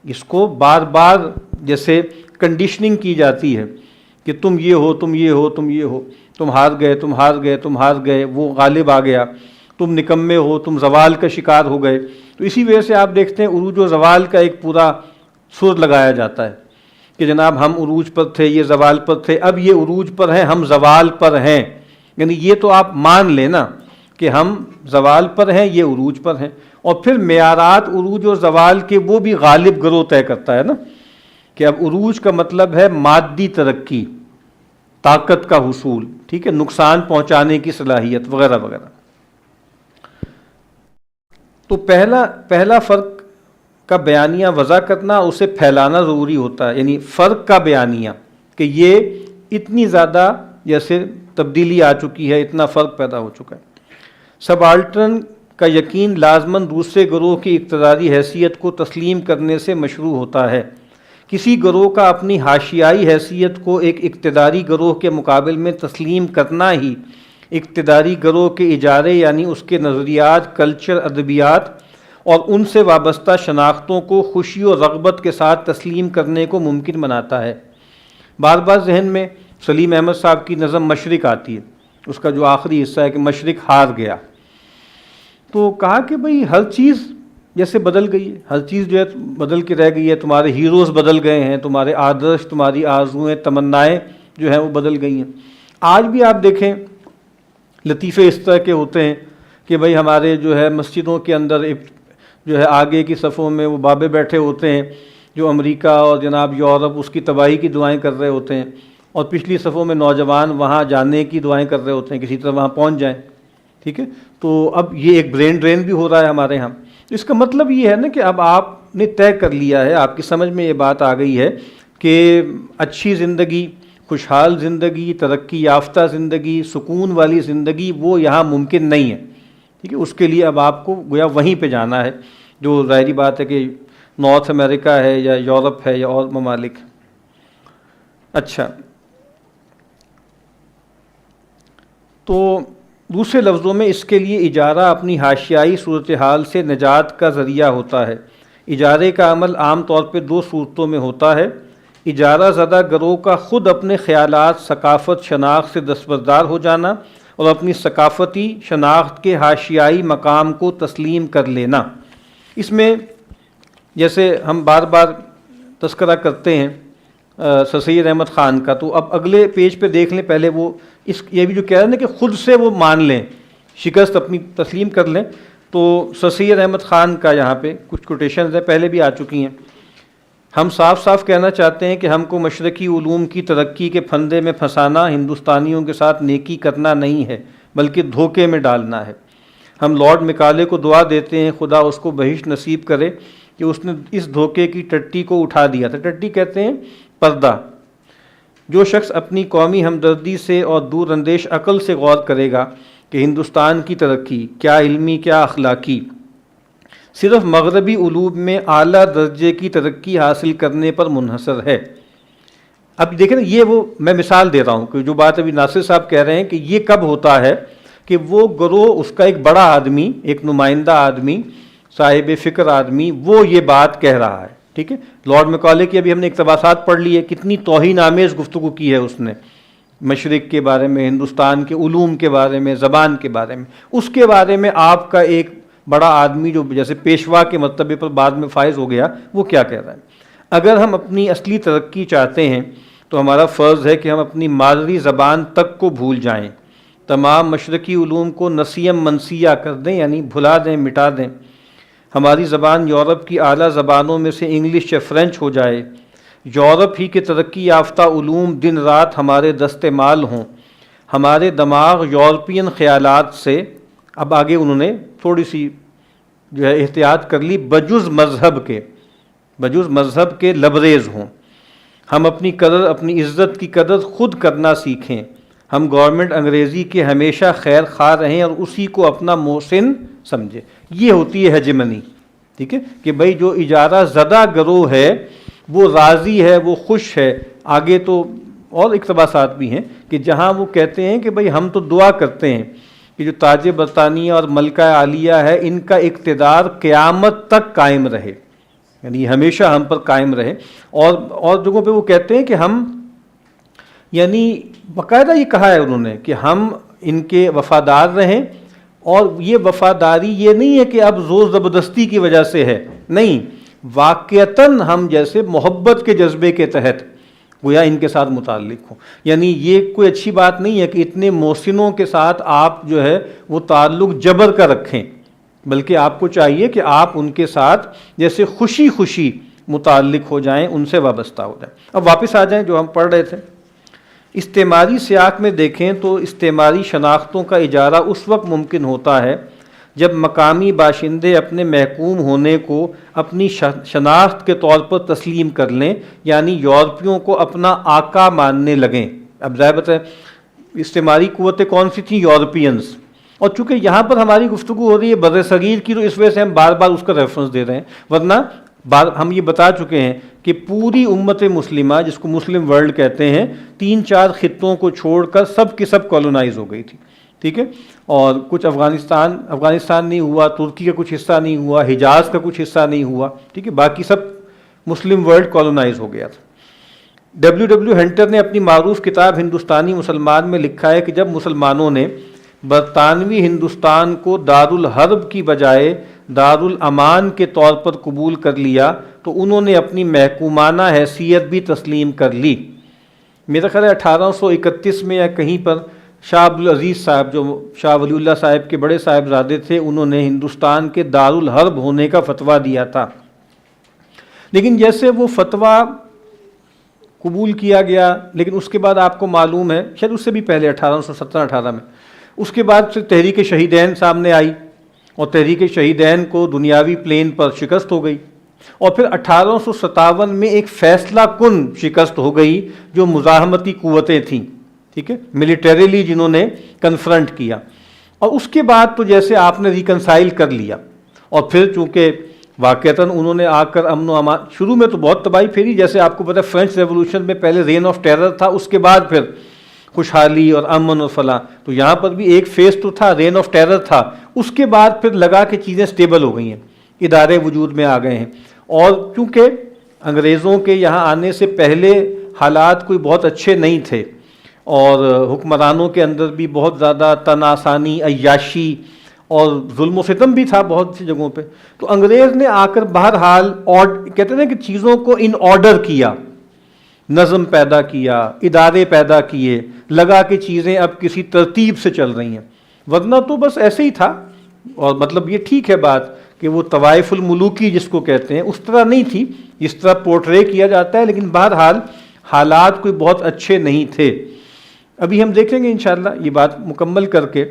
اس کو بار بار جیسے کنڈیشننگ کی جاتی ہے کہ تم یہ ہو، تم یہ ہو، تم یہ ہو، تم ہار گئے، تم ہار گئے، تم ہار گئے، وہ غالب آ گیا، تم نکمے ہو، تم زوال کا شکار ہو گئے. تو اسی وجہ سے آپ دیکھتے ہیں عروج و زوال کا ایک پورا سر لگایا جاتا ہے کہ جناب ہم عروج پر تھے، یہ زوال پر تھے، اب یہ عروج پر ہیں، ہم زوال پر ہیں. یعنی یہ تو آپ مان لیں نا کہ ہم زوال پر ہیں، یہ عروج پر ہیں. اور پھر معیارات عروج و زوال کے وہ بھی غالب گروہ طے کرتا ہے نا، کہ اب عروج کا مطلب ہے مادی ترقی، طاقت کا حصول، ٹھیک ہے، نقصان پہنچانے کی صلاحیت وغیرہ وغیرہ. تو پہلا فرق کا بیانیہ وضع کرنا، اسے پھیلانا ضروری ہوتا ہے. یعنی فرق کا بیانیہ کہ یہ اتنی زیادہ جیسے تبدیلی آ چکی ہے، اتنا فرق پیدا ہو چکا ہے. سبالٹرن کا یقین لازماً دوسرے گروہ کی اقتداری حیثیت کو تسلیم کرنے سے مشروع ہوتا ہے. کسی گروہ کا اپنی حاشیائی حیثیت کو ایک اقتداری گروہ کے مقابل میں تسلیم کرنا ہی اقتداری گروہ کے اجارے یعنی اس کے نظریات، کلچر، ادبیات اور ان سے وابستہ شناختوں کو خوشی و رغبت کے ساتھ تسلیم کرنے کو ممکن بناتا ہے. بار بار ذہن میں سلیم احمد صاحب کی نظم مشرق آتی ہے، اس کا جو آخری حصہ ہے کہ مشرق ہار گیا. تو کہا کہ بھئی ہر چیز جیسے بدل گئی ہے، ہر چیز جو ہے بدل کے رہ گئی ہے، تمہارے ہیروز بدل گئے ہیں، تمہارے آدرش، تمہاری آرزوئیں، تمنائیں جو ہیں وہ بدل گئی ہیں. آج بھی آپ دیکھیں لطیفے اس طرح کے ہوتے ہیں کہ بھئی ہمارے جو ہے مسجدوں کے اندر جو ہے آگے کی صفوں میں وہ بابے بیٹھے ہوتے ہیں جو امریکہ اور جناب یورپ اس کی تباہی کی دعائیں کر رہے ہوتے ہیں، اور پچھلی صفوں میں نوجوان وہاں جانے کی دعائیں کر رہے ہوتے ہیں، کسی طرح وہاں پہنچ جائیں. ٹھیک ہے، تو اب یہ ایک برین ڈرین بھی ہو رہا ہے ہمارے ہاں. اس کا مطلب یہ ہے نا کہ اب آپ نے طے کر لیا ہے، آپ کی سمجھ میں یہ بات آ گئی ہے کہ اچھی زندگی، خوشحال زندگی، ترقی یافتہ زندگی، سکون والی زندگی وہ یہاں ممکن نہیں ہے. ٹھیک ہے، اس کے لیے اب آپ کو گویا وہیں پہ جانا ہے، جو ظاہری بات ہے کہ نارتھ امریکہ ہے یا یورپ ہے یا اور ممالک. اچھا، تو دوسرے لفظوں میں اس کے لیے اجارہ اپنی حاشیائی صورتحال سے نجات کا ذریعہ ہوتا ہے. اجارے کا عمل عام طور پہ دو صورتوں میں ہوتا ہے. اجارہ زدہ گروہ کا خود اپنے خیالات، ثقافت، شناخت سے دستبردار ہو جانا اور اپنی ثقافتی شناخت کے حاشیائی مقام کو تسلیم کر لینا. اس میں جیسے ہم بار بار تذکرہ کرتے ہیں سر سید احمد خان کا، تو اب اگلے پیج پہ دیکھ لیں. پہلے وہ یہ بھی جو کہہ رہے ہیں نا کہ خود سے وہ مان لیں، شکست اپنی تسلیم کر لیں. تو سر سید احمد خان کا یہاں پہ کچھ کوٹیشنز ہیں، پہلے بھی آ چکی ہیں. ہم صاف صاف کہنا چاہتے ہیں کہ ہم کو مشرقی علوم کی ترقی کے پھندے میں پھنسانا ہندوستانیوں کے ساتھ نیکی کرنا نہیں ہے، بلکہ دھوکے میں ڈالنا ہے. ہم لارڈ مکالے کو دعا دیتے ہیں خدا اس کو بہشت نصیب کرے کہ اس نے اس دھوکے کی ٹٹی کو اٹھا دیا تھا. ٹٹی کہتے ہیں پردہ. جو شخص اپنی قومی ہمدردی سے اور دور اندیش عقل سے غور کرے گا کہ ہندوستان کی ترقی کیا علمی کیا اخلاقی صرف مغربی علوم میں اعلیٰ درجے کی ترقی حاصل کرنے پر منحصر ہے. اب دیکھیں نا، یہ وہ میں مثال دے رہا ہوں کہ جو بات ابھی ناصر صاحب کہہ رہے ہیں کہ یہ کب ہوتا ہے کہ وہ گروہ، اس کا ایک بڑا آدمی، ایک نمائندہ آدمی، صاحب فکر آدمی، وہ یہ بات کہہ رہا ہے. ٹھیک ہے، لارڈ مکالے کی ابھی ہم نے اقتباسات پڑھ لی ہے، کتنی توہین آمیز گفتگو کی ہے اس نے مشرق کے بارے میں، ہندوستان کے علوم کے بارے میں، زبان کے بارے میں. اس کے بارے میں آپ کا ایک بڑا آدمی جو جیسے پیشوا کے مرتبے پر بعد میں فائز ہو گیا، وہ کیا کہہ رہا ہے؟ اگر ہم اپنی اصلی ترقی چاہتے ہیں تو ہمارا فرض ہے کہ ہم اپنی مادری زبان تک کو بھول جائیں، تمام مشرقی علوم کو نسیم منسیہ کر دیں، یعنی بھلا دیں، مٹا دیں. ہماری زبان یورپ کی اعلیٰ زبانوں میں سے انگلش یا فرینچ ہو جائے. یورپ ہی کے ترقی یافتہ علوم دن رات ہمارے دست مال ہوں. ہمارے دماغ یورپین خیالات سے، اب آگے انہوں نے تھوڑی سی جو ہے احتیاط کر لی، بجز مذہب کے لبریز ہوں. ہم اپنی قدر، اپنی عزت کی قدر خود کرنا سیکھیں. ہم گورنمنٹ انگریزی کے ہمیشہ خیر خواہ رہیں اور اسی کو اپنا محسن سمجھے. یہ ہوتی ہے ہیجمنی. ٹھیک ہے کہ بھائی جو اجارہ زدہ گروہ ہے وہ راضی ہے، وہ خوش ہے. آگے تو اور اقتباسات بھی ہیں کہ جہاں وہ کہتے ہیں کہ بھائی ہم تو دعا کرتے ہیں کہ جو تاج برطانیہ اور ملکہ عالیہ ہے ان کا اقتدار قیامت تک قائم رہے، یعنی ہمیشہ ہم پر قائم رہے. اور جگہوں پہ وہ کہتے ہیں کہ ہم، یعنی باقاعدہ یہ کہا ہے انہوں نے کہ ہم ان کے وفادار رہیں. اور یہ وفاداری یہ نہیں ہے کہ اب زور زبردستی کی وجہ سے ہے، نہیں، واقعتاً ہم جیسے محبت کے جذبے کے تحت گویا ان کے ساتھ متعلق ہوں. یعنی یہ کوئی اچھی بات نہیں ہے کہ اتنے محسنوں کے ساتھ آپ جو ہے وہ تعلق جبر کا رکھیں، بلکہ آپ کو چاہیے کہ آپ ان کے ساتھ جیسے خوشی خوشی متعلق ہو جائیں، ان سے وابستہ ہو جائیں. اب واپس آ جائیں جو ہم پڑھ رہے تھے. استعماری سیاق میں دیکھیں تو استعماری شناختوں کا اجارہ اس وقت ممکن ہوتا ہے جب مقامی باشندے اپنے محکوم ہونے کو اپنی شناخت کے طور پر تسلیم کر لیں، یعنی یورپیوں کو اپنا آقا ماننے لگیں. اب ظاہر بات ہے استعماری قوتیں کون سی تھیں؟ یورپینز. اور چونکہ یہاں پر ہماری گفتگو ہو رہی ہے بر صغیر کی، تو اس وجہ سے ہم بار بار اس کا ریفرنس دے رہے ہیں، ورنہ ہم یہ بتا چکے ہیں کہ پوری امت مسلمہ جس کو مسلم ورلڈ کہتے ہیں 3-4 خطوں کو چھوڑ کر سب کی سب کالونائز ہو گئی تھی. ٹھیک ہے، اور کچھ افغانستان نہیں ہوا، ترکی کا کچھ حصہ نہیں ہوا، حجاز کا کچھ حصہ نہیں ہوا. ٹھیک ہے، باقی سب مسلم ورلڈ کالونائز ہو گیا تھا. ڈبلیو ہنٹر نے اپنی معروف کتاب ہندوستانی مسلمان میں لکھا ہے کہ جب مسلمانوں نے برطانوی ہندوستان کو دارالحرب کی بجائے دارالامان کے طور پر قبول کر لیا تو انہوں نے اپنی محکومانہ حیثیت بھی تسلیم کر لی. میرا خیال ہے 1831 میں یا کہیں پر شاہ عبدالعزیز صاحب جو شاہ ولی اللہ صاحب کے بڑے صاحبزادے تھے، انہوں نے ہندوستان کے دارالحرب ہونے کا فتویٰ دیا تھا. لیکن جیسے وہ فتویٰ قبول کیا گیا، لیکن اس کے بعد آپ کو معلوم ہے شاید اس سے بھی پہلے 1817-18 میں اس کے بعد سے تحریک شہیدین سامنے آئی اور تحریک شہیدین کو دنیاوی پلین پر شکست ہو گئی. اور پھر 1857 میں ایک فیصلہ کن شکست ہو گئی جو مزاحمتی قوتیں تھیں. ٹھیک ہے، ملیٹریلی جنہوں نے کنفرنٹ کیا. اور اس کے بعد تو جیسے آپ نے ریکنسائل کر لیا، اور پھر چونکہ واقعتاً انہوں نے آ کر امن و امان، شروع میں تو بہت تباہی پھیری، جیسے آپ کو پتہ ہے فرینچ ریولوشن میں پہلے رین آف ٹیرر تھا، اس کے بعد پھر خوشحالی اور امن اور فلاں، تو یہاں پر بھی ایک فیز تو تھا، رین آف ٹیرر تھا، اس کے بعد پھر لگا کہ چیزیں سٹیبل ہو گئی ہیں، ادارے وجود میں آ گئے ہیں، اور کیونکہ انگریزوں کے یہاں آنے سے پہلے حالات کوئی بہت اچھے نہیں تھے، اور حکمرانوں کے اندر بھی بہت زیادہ تن آسانی، عیاشی اور ظلم و ستم بھی تھا بہت سی جگہوں پہ، تو انگریز نے آ کر بہرحال کہتے ہیں کہ چیزوں کو ان آرڈر کیا، نظم پیدا کیا، ادارے پیدا کیے، لگا کہ چیزیں اب کسی ترتیب سے چل رہی ہیں، ورنہ تو بس ایسے ہی تھا، اور مطلب یہ ٹھیک ہے بات کہ وہ طوائف الملوکی جس کو کہتے ہیں اس طرح نہیں تھی جس طرح پورٹرے کیا جاتا ہے، لیکن بہرحال حالات کوئی بہت اچھے نہیں تھے۔ ابھی ہم دیکھیں گے انشاءاللہ یہ بات مکمل کر کے،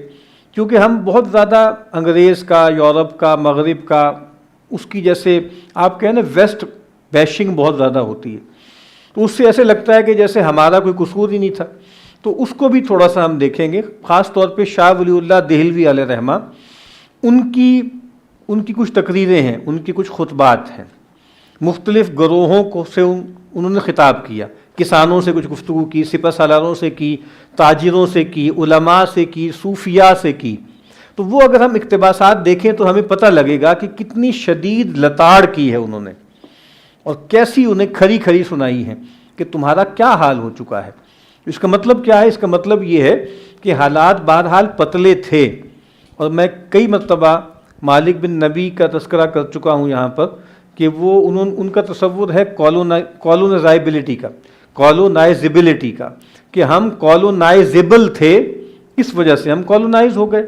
کیونکہ ہم بہت زیادہ انگریز کا، یورپ کا، مغرب کا، اس کی جیسے آپ کہیں نا ویسٹ بیشنگ بہت زیادہ ہوتی ہے، تو اس سے ایسے لگتا ہے کہ جیسے ہمارا کوئی قصور ہی نہیں تھا، تو اس کو بھی تھوڑا سا ہم دیکھیں گے، خاص طور پہ شاہ ولی اللہ دہلوی علیہ رحمہ، ان کی کچھ تقریریں ہیں، ان کی کچھ خطبات ہیں، مختلف گروہوں کو سے انہوں نے خطاب کیا، کسانوں سے کچھ گفتگو کی، سپہ سالاروں سے کی، تاجروں سے کی، علماء سے کی، صوفیاء سے کی، تو وہ اگر ہم اقتباسات دیکھیں تو ہمیں پتہ لگے گا کہ کتنی شدید لتاڑ کی ہے انہوں نے، اور کیسی انہیں کھری کھری سنائی ہیں کہ تمہارا کیا حال ہو چکا ہے۔ اس کا مطلب کیا ہے؟ اس کا مطلب یہ ہے کہ حالات بہرحال پتلے تھے، اور میں کئی مرتبہ مالک بن نبی کا تذکرہ کر چکا ہوں یہاں پر کہ وہ ان کا تصور ہے کالونائزیبلٹی کا، کہ ہم کالونائزیبل تھے، اس وجہ سے ہم کالونائز ہو گئے،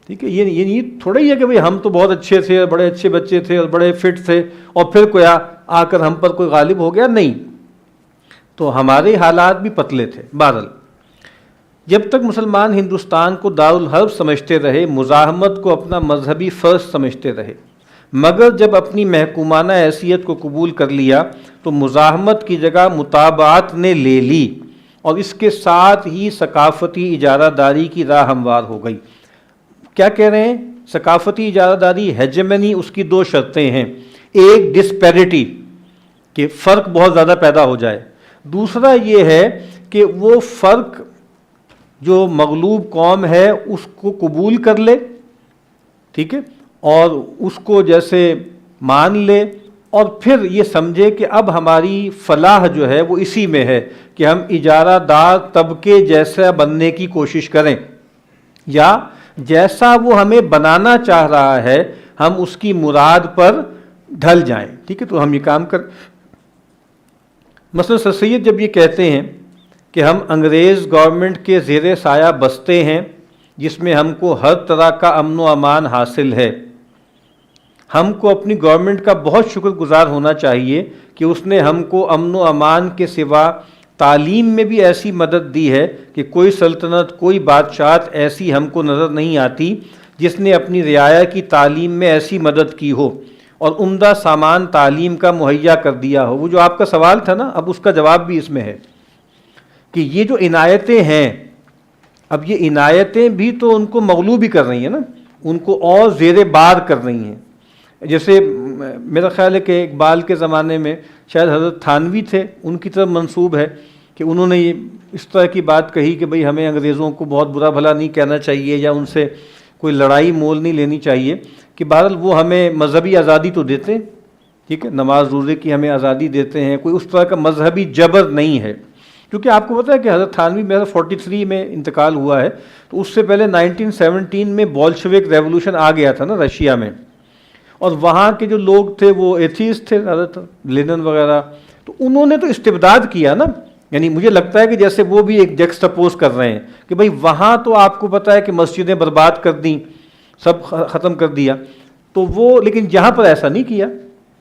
ٹھیک ہے، یہ تھوڑا ہی ہے کہ بھئی ہم تو بہت اچھے تھے اور بڑے اچھے بچے تھے اور بڑے فٹ تھے اور پھر کوئی آ کر ہم پر کوئی غالب ہو گیا، نہیں، تو ہمارے حالات بھی پتلے تھے۔ بہرحال جب تک مسلمان ہندوستان کو دارالحرب سمجھتے رہے، مزاحمت کو اپنا مذہبی فرض سمجھتے رہے، مگر جب اپنی محکومانہ حیثیت کو قبول کر لیا تو مزاحمت کی جگہ متابعت نے لے لی، اور اس کے ساتھ ہی ثقافتی اجارہ داری کی راہ ہموار ہو گئی۔ کیا کہہ رہے ہیں؟ ثقافتی اجارہ داری، ہیجمنی، اس کی دو شرطیں ہیں، ایک ڈسپیرٹی، کہ فرق بہت زیادہ پیدا ہو جائے، دوسرا یہ ہے کہ وہ فرق جو مغلوب قوم ہے اس کو قبول کر لے، ٹھیک ہے، اور اس کو جیسے مان لے، اور پھر یہ سمجھے کہ اب ہماری فلاح جو ہے وہ اسی میں ہے کہ ہم اجارہ دار طبقے جیسا بننے کی کوشش کریں، یا جیسا وہ ہمیں بنانا چاہ رہا ہے ہم اس کی مراد پر ڈھل جائیں، ٹھیک ہے، تو ہم یہ کام کر، مثلا سر سید جب یہ کہتے ہیں کہ ہم انگریز گورنمنٹ کے زیر سایہ بستے ہیں جس میں ہم کو ہر طرح کا امن و امان حاصل ہے، ہم کو اپنی گورنمنٹ کا بہت شکر گزار ہونا چاہیے کہ اس نے ہم کو امن و امان کے سوا تعلیم میں بھی ایسی مدد دی ہے کہ کوئی سلطنت، کوئی بادشاہت ایسی ہم کو نظر نہیں آتی جس نے اپنی رعایا کی تعلیم میں ایسی مدد کی ہو اور عمدہ سامان تعلیم کا مہیا کر دیا ہو۔ وہ جو آپ کا سوال تھا نا، اب اس کا جواب بھی اس میں ہے کہ یہ جو عنایتیں ہیں، اب یہ عنایتیں بھی تو ان کو مغلوب ہی کر رہی ہیں نا، ان کو اور زیر بار کر رہی ہیں۔ جیسے میرا خیال ہے کہ اقبال کے زمانے میں شاید حضرت تھانوی تھے، ان کی طرف منسوب ہے کہ انہوں نے یہ اس طرح کی بات کہی کہ بھئی ہمیں انگریزوں کو بہت برا بھلا نہیں کہنا چاہیے یا ان سے کوئی لڑائی مول نہیں لینی چاہیے، کہ بہرحال وہ ہمیں مذہبی آزادی تو دیتے ہیں، ٹھیک ہے، نماز روزے کی ہمیں آزادی دیتے ہیں، کوئی اس طرح کا مذہبی جبر نہیں ہے، کیونکہ آپ کو پتہ ہے کہ حضرت تھانوی میرا 43 میں انتقال ہوا ہے، تو اس سے پہلے 1917 میں بولشوک ریولوشن آ گیا تھا نا رشیا میں، اور وہاں کے جو لوگ تھے وہ ایتھیسٹ تھے، حضرت لینن وغیرہ، تو انہوں نے تو استبداد کیا نا، یعنی مجھے لگتا ہے کہ جیسے وہ بھی ایک جیکسٹاپوز کر رہے ہیں کہ بھئی وہاں تو آپ کو پتہ ہے کہ مسجدیں برباد کر دیں، سب ختم کر دیا، تو وہ لیکن یہاں پر ایسا نہیں کیا،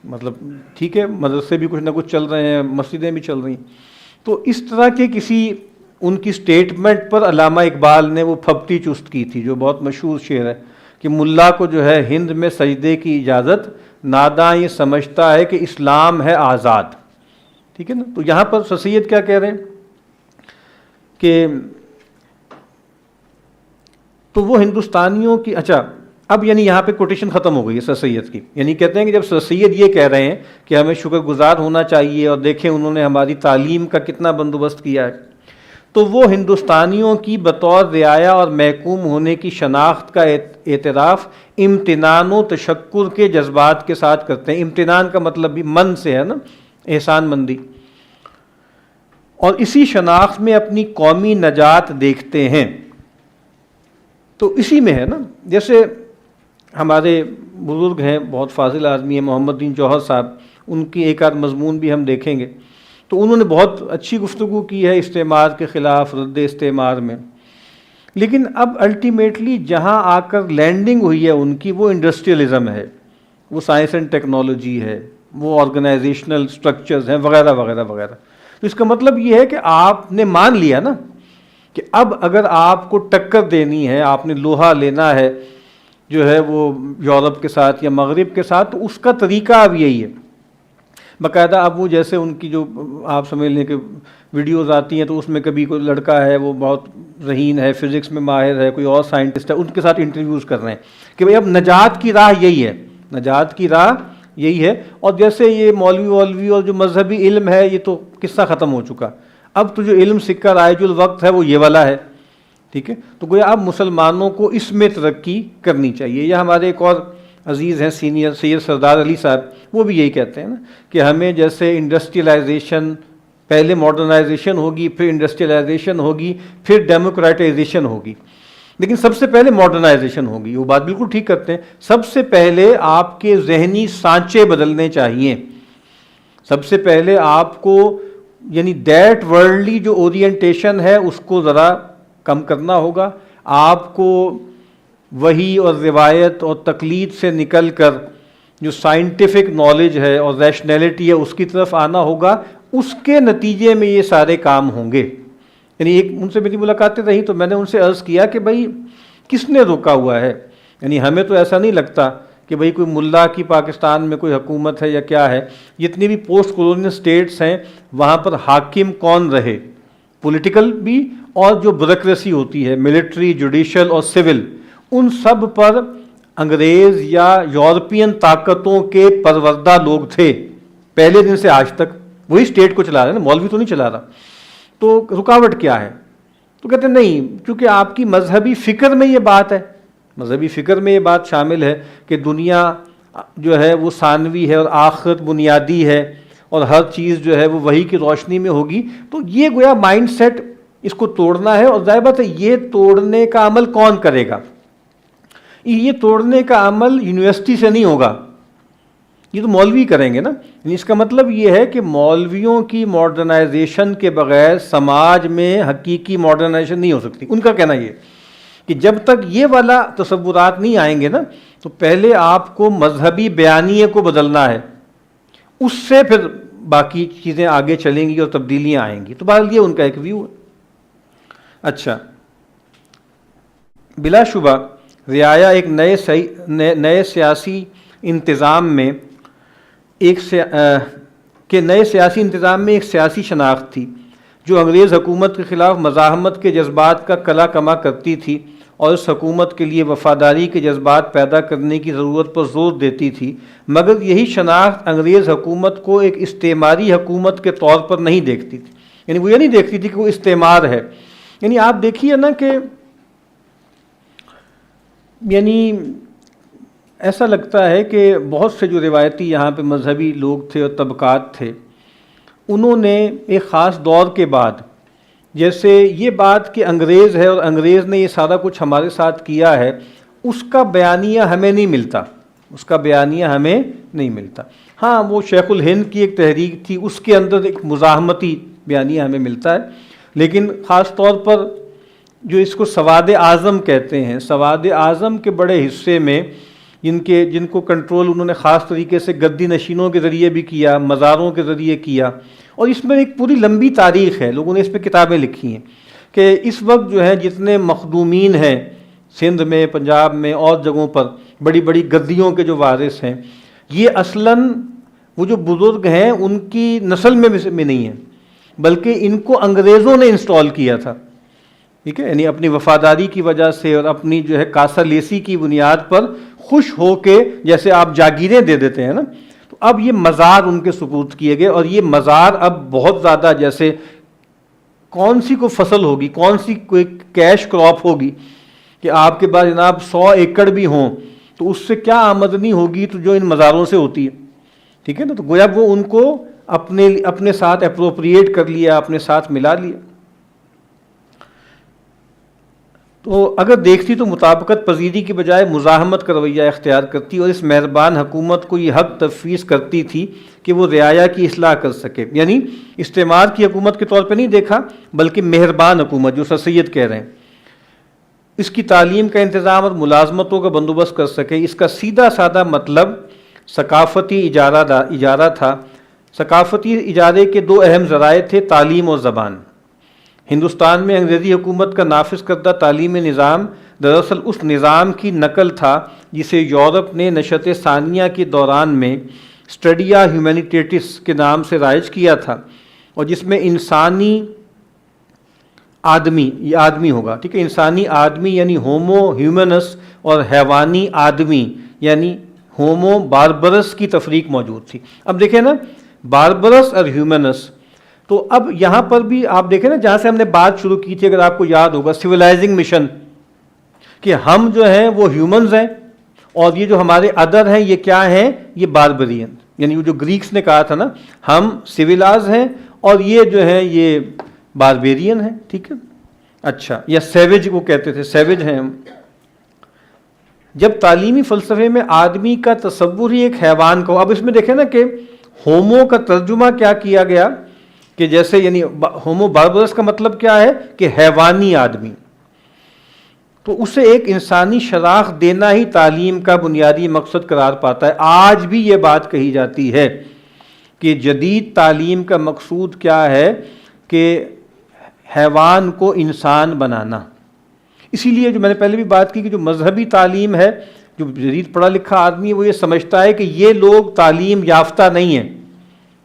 مطلب ٹھیک ہے، مدرسے بھی کچھ نہ کچھ چل رہے ہیں، مسجدیں بھی چل رہی ہیں، تو اس طرح کے کسی ان کی سٹیٹمنٹ پر علامہ اقبال نے وہ پھپتی چست کی تھی، جو بہت مشہور شعر ہے کہ ملا کو جو ہے ہند میں سجدے کی اجازت، ناداں یہ سمجھتا ہے کہ اسلام ہے آزاد، ٹھیک ہے نا۔ تو یہاں پر سر سید کیا کہہ رہے ہیں کہ تو وہ ہندوستانیوں کی، اچھا اب یعنی یہاں پہ کوٹیشن ختم ہو گئی ہے سر سید کی، یعنی کہتے ہیں کہ جب سر سید یہ کہہ رہے ہیں کہ ہمیں شکر گزار ہونا چاہیے اور دیکھیں انہوں نے ہماری تعلیم کا کتنا بندوبست کیا ہے، تو وہ ہندوستانیوں کی بطور رعایا اور محکوم ہونے کی شناخت کا اعتراف امتنان و تشکر کے جذبات کے ساتھ کرتے ہیں۔ امتنان کا مطلب بھی من سے ہے نا، احسان مندی، اور اسی شناخت میں اپنی قومی نجات دیکھتے ہیں۔ تو اسی میں ہے نا، جیسے ہمارے بزرگ ہیں، بہت فاضل آدمی ہیں، محمد دین جوہر صاحب، ان کی ایک آدھ مضمون بھی ہم دیکھیں گے، تو انہوں نے بہت اچھی گفتگو کی ہے استعمار کے خلاف، رد استعمار میں، لیکن اب الٹیمیٹلی جہاں آ کر لینڈنگ ہوئی ہے ان کی، وہ انڈسٹریلزم ہے، وہ سائنس اینڈ ٹیکنالوجی ہے، وہ آرگنائزیشنل سٹرکچرز ہیں، وغیرہ وغیرہ وغیرہ۔ تو اس کا مطلب یہ ہے کہ آپ نے مان لیا نا کہ اب اگر آپ کو ٹکر دینی ہے، آپ نے لوہا لینا ہے جو ہے وہ یورپ کے ساتھ یا مغرب کے ساتھ، تو اس کا طریقہ اب یہی ہے۔ باقاعدہ اب وہ جیسے ان کی جو آپ سمجھ لیں کہ ویڈیوز آتی ہیں، تو اس میں کبھی کوئی لڑکا ہے وہ بہت ذہین ہے، فزکس میں ماہر ہے، کوئی اور سائنٹسٹ ہے، ان کے ساتھ انٹرویوز کر رہے ہیں کہ بھئی اب نجات کی راہ یہی ہے، نجات کی راہ یہی ہے۔ اور جیسے یہ مولوی اور جو مذہبی علم ہے، یہ تو قصہ ختم ہو چکا، اب تو جو علم سکہ رائج الوقت ہے وہ یہ والا ہے، ٹھیک ہے۔ تو گویا اب مسلمانوں کو اس میں ترقی کرنی چاہیے۔ یا ہمارے ایک اور عزیز ہیں سینئر سید سردار علی صاحب، وہ بھی یہی کہتے ہیں نا کہ ہمیں جیسے انڈسٹریلائزیشن، پہلے ماڈرنائزیشن ہوگی، پھر انڈسٹریلائزیشن ہوگی، پھر ڈیموکریٹائزیشن ہوگی، لیکن سب سے پہلے ماڈرنائزیشن ہوگی۔ وہ بات بالکل ٹھیک کرتے ہیں، سب سے پہلے آپ کے ذہنی سانچے بدلنے چاہیے، سب سے پہلے آپ کو یعنی دیٹ ورلڈلی جو اورینٹیشن ہے اس کو ذرا کم کرنا ہوگا، آپ کو وحی اور روایت اور تقلید سے نکل کر جو سائنٹیفک نالج ہے اور ریشنلٹی ہے اس کی طرف آنا ہوگا، اس کے نتیجے میں یہ سارے کام ہوں گے۔ یعنی ایک ان سے میری ملاقاتیں رہی تو میں نے ان سے عرض کیا کہ بھائی کس نے روکا ہوا ہے؟ یعنی ہمیں تو ایسا نہیں لگتا کہ بھئی کوئی ملا کی پاکستان میں کوئی حکومت ہے یا کیا ہے، جتنی بھی پوسٹ کولونیل سٹیٹس ہیں وہاں پر حاکم کون رہے، پولیٹیکل بھی اور جو بیوروکریسی ہوتی ہے ملٹری، جوڈیشل اور سول، ان سب پر انگریز یا یورپین طاقتوں کے پروردہ لوگ تھے پہلے دن سے آج تک، وہی اسٹیٹ کو چلا رہے ہیں نا، مولوی تو نہیں چلا رہا۔ تو رکاوٹ کیا ہے؟ تو کہتے ہیں نہیں، چونکہ آپ کی مذہبی فکر میں یہ بات ہے، مذہبی فکر میں یہ بات شامل ہے کہ دنیا جو ہے وہ ثانوی ہے اور آخرت بنیادی ہے اور ہر چیز جو ہے وہ وحی کی روشنی میں ہوگی، تو یہ گویا مائنڈ سیٹ اس کو توڑنا ہے۔ اور ظاہر بات ہے یہ توڑنے کا عمل کون کرے گا؟ یہ توڑنے کا عمل یونیورسٹی سے نہیں ہوگا، یہ تو مولوی کریں گے نا۔ اس کا مطلب یہ ہے کہ مولویوں کی ماڈرنائزیشن کے بغیر سماج میں حقیقی ماڈرنائزیشن نہیں ہو سکتی۔ ان کا کہنا یہ کہ جب تک یہ والا تصورات نہیں آئیں گے نا، تو پہلے آپ کو مذہبی بیانیے کو بدلنا ہے، اس سے پھر باقی چیزیں آگے چلیں گی اور تبدیلیاں آئیں گی۔ تو بہرحال یہ ان کا ایک ویو ہے۔ اچھا، بلا شبہ رعایا ایک نئے سیاسی انتظام میں ایک سیاسی شناخت تھی جو انگریز حکومت کے خلاف مزاحمت کے جذبات کا کلا کما کرتی تھی اور اس حکومت کے لیے وفاداری کے جذبات پیدا کرنے کی ضرورت پر زور دیتی تھی، مگر یہی شناخت انگریز حکومت کو ایک استعماری حکومت کے طور پر نہیں دیکھتی تھی۔ یعنی وہ یہ نہیں دیکھتی تھی کہ وہ استعمار ہے۔ یعنی آپ دیکھیے نا کہ یعنی ایسا لگتا ہے کہ بہت سے جو روایتی یہاں پہ مذہبی لوگ تھے اور طبقات تھے، انہوں نے ایک خاص دور کے بعد جیسے یہ بات کہ انگریز ہے اور انگریز نے یہ سارا کچھ ہمارے ساتھ کیا ہے، اس کا بیانیہ ہمیں نہیں ملتا، اس کا بیانیہ ہمیں نہیں ملتا۔ ہاں، وہ شیخ الہند کی ایک تحریک تھی، اس کے اندر ایک مزاحمتی بیانیہ ہمیں ملتا ہے، لیکن خاص طور پر جو اس کو سواد اعظم کہتے ہیں، سواد اعظم کے بڑے حصے میں جن کو کنٹرول انہوں نے خاص طریقے سے گدی نشینوں کے ذریعے بھی کیا، مزاروں کے ذریعے کیا، اور اس میں ایک پوری لمبی تاریخ ہے، لوگوں نے اس پہ کتابیں لکھی ہیں کہ اس وقت جو ہے جتنے مخدومین ہیں سندھ میں، پنجاب میں اور جگہوں پر بڑی بڑی گدیوں کے جو وارث ہیں، یہ اصلاً وہ جو بزرگ ہیں ان کی نسل میں نہیں ہیں، بلکہ ان کو انگریزوں نے انسٹال کیا تھا۔ ٹھیک ہے، یعنی اپنی وفاداری کی وجہ سے اور اپنی جو ہے کاسا لیسی کی بنیاد پر خوش ہو کے جیسے آپ جاگیریں دے دیتے ہیں نا، تو اب یہ مزار ان کے سپرد کیے گئے، اور یہ مزار اب بہت زیادہ جیسے کون سی کو فصل ہوگی، کون سی کوئی کیش کراپ ہوگی کہ آپ کے پاس جناب 100 ایکڑ بھی ہوں تو اس سے کیا آمدنی ہوگی تو جو ان مزاروں سے ہوتی ہے، ٹھیک ہے نا، تو گویا وہ ان کو اپنے ساتھ اپروپریٹ کر لیا، اپنے ساتھ ملا لیا۔ تو اگر دیکھتی تو مطابقت پذیری کی بجائے مزاحمت کا رویہ اختیار کرتی، اور اس مہربان حکومت کو یہ حق تفویض کرتی تھی کہ وہ رعایا کی اصلاح کر سکے، یعنی استعمار کی حکومت کے طور پہ نہیں دیکھا بلکہ مہربان حکومت جو سر سید کہہ رہے ہیں، اس کی تعلیم کا انتظام اور ملازمتوں کا بندوبست کر سکے۔ اس کا سیدھا سادہ مطلب ثقافتی اجارہ تھا۔ ثقافتی اجارے کے دو اہم ذرائع تھے، تعلیم اور زبان۔ ہندوستان میں انگریزی حکومت کا نافذ کردہ تعلیمی نظام دراصل اس نظام کی نقل تھا جسے یورپ نے نشست ثانیہ کے دوران میں اسٹڈیا ہیومینیٹیٹس کے نام سے رائج کیا تھا، اور جس میں انسانی آدمی، یہ آدمی ہوگا، ٹھیک ہے، انسانی آدمی یعنی ہومو ہیومنس، اور حیوانی آدمی یعنی ہومو باربرس کی تفریق موجود تھی۔ اب دیکھیں نا، باربرس اور ہیومنس، تو اب یہاں پر بھی آپ دیکھیں نا جہاں سے ہم نے بات شروع کی تھی، اگر آپ کو یاد ہوگا، سویلائزنگ مشن، کہ ہم جو ہیں وہ ہیومنز ہیں اور یہ جو ہمارے ادر ہیں یہ کیا ہیں، یہ باربرین، یعنی وہ جو گریکس نے کہا تھا نا ہم سویلاز ہیں اور یہ جو ہیں یہ باربیرین ہیں، ٹھیک ہے، اچھا، یا سیویج وہ کہتے تھے، سیویج ہیں ہم۔ جب تعلیمی فلسفے میں آدمی کا تصور ہی ایک حیوان کو، اب اس میں دیکھیں نا کہ ہومو کا ترجمہ کیا کیا گیا کہ جیسے یعنی ہومو باربرس کا مطلب کیا ہے کہ حیوانی آدمی، تو اسے ایک انسانی شناخت دینا ہی تعلیم کا بنیادی مقصد قرار پاتا ہے۔ آج بھی یہ بات کہی جاتی ہے کہ جدید تعلیم کا مقصود کیا ہے کہ حیوان کو انسان بنانا۔ اسی لیے جو میں نے پہلے بھی بات کی کہ جو مذہبی تعلیم ہے، جو جدید پڑھا لکھا آدمی ہے وہ یہ سمجھتا ہے کہ یہ لوگ تعلیم یافتہ نہیں ہیں،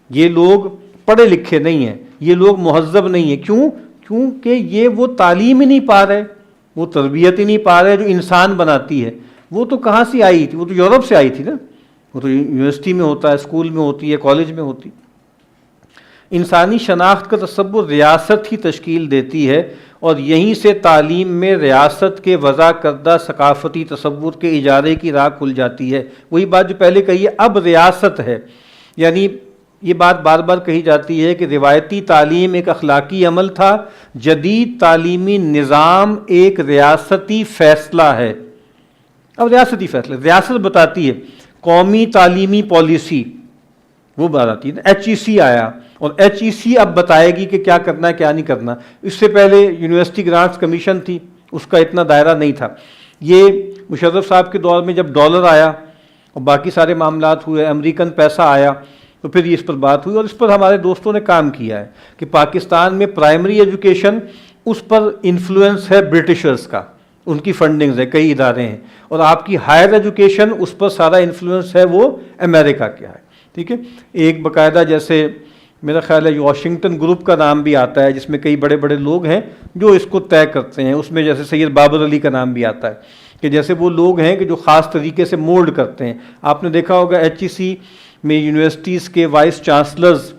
یہ لوگ پڑھے لکھے نہیں ہیں، یہ لوگ مہذب نہیں ہیں۔ کیونکہ یہ وہ تعلیم ہی نہیں پا رہے، وہ تربیت ہی نہیں پا رہے جو انسان بناتی ہے۔ وہ تو کہاں سے آئی تھی؟ وہ تو یورپ سے آئی تھی نا، وہ تو یونیورسٹی میں ہوتا ہے، اسکول میں ہوتی ہے، کالج میں ہوتی۔ انسانی شناخت کا تصور ریاست ہی تشکیل دیتی ہے، اور یہیں سے تعلیم میں ریاست کے وضع کردہ ثقافتی تصور کے اجارے کی راہ کھل جاتی ہے۔ وہی بات جو پہلے کہی ہے، اب ریاست ہے، یعنی یہ بات بار بار کہی جاتی ہے کہ روایتی تعلیم ایک اخلاقی عمل تھا، جدید تعلیمی نظام ایک ریاستی فیصلہ ہے۔ اب ریاستی فیصلہ، ریاست بتاتی ہے، قومی تعلیمی پالیسی وہ بات آتی ہے، ایچ ای سی آیا، اور ایچ ای سی اب بتائے گی کہ کیا کرنا ہے کیا نہیں کرنا۔ اس سے پہلے یونیورسٹی گرانٹس کمیشن تھی، اس کا اتنا دائرہ نہیں تھا۔ یہ مشرف صاحب کے دور میں جب ڈالر آیا اور باقی سارے معاملات ہوئے، امریکن پیسہ آیا، تو پھر یہ اس پر بات ہوئی، اور اس پر ہمارے دوستوں نے کام کیا ہے کہ پاکستان میں پرائمری ایجوکیشن، اس پر انفلوئنس ہے برٹشرز کا، ان کی فنڈنگز ہے، کئی ادارے ہیں، اور آپ کی ہائر ایجوکیشن اس پر سارا انفلوئنس ہے وہ امریکہ کا ہے، ٹھیک ہے۔ ایک باقاعدہ جیسے میرا خیال ہے واشنگٹن گروپ کا نام بھی آتا ہے، جس میں کئی بڑے بڑے لوگ ہیں جو اس کو طے کرتے ہیں، اس میں جیسے سید بابر علی کا نام بھی آتا ہے کہ جیسے وہ لوگ ہیں کہ جو خاص طریقے سے مولڈ کرتے ہیں۔ آپ نے دیکھا ہوگا ایچ ای سی میں یونیورسٹیز کے وائس چانسلرز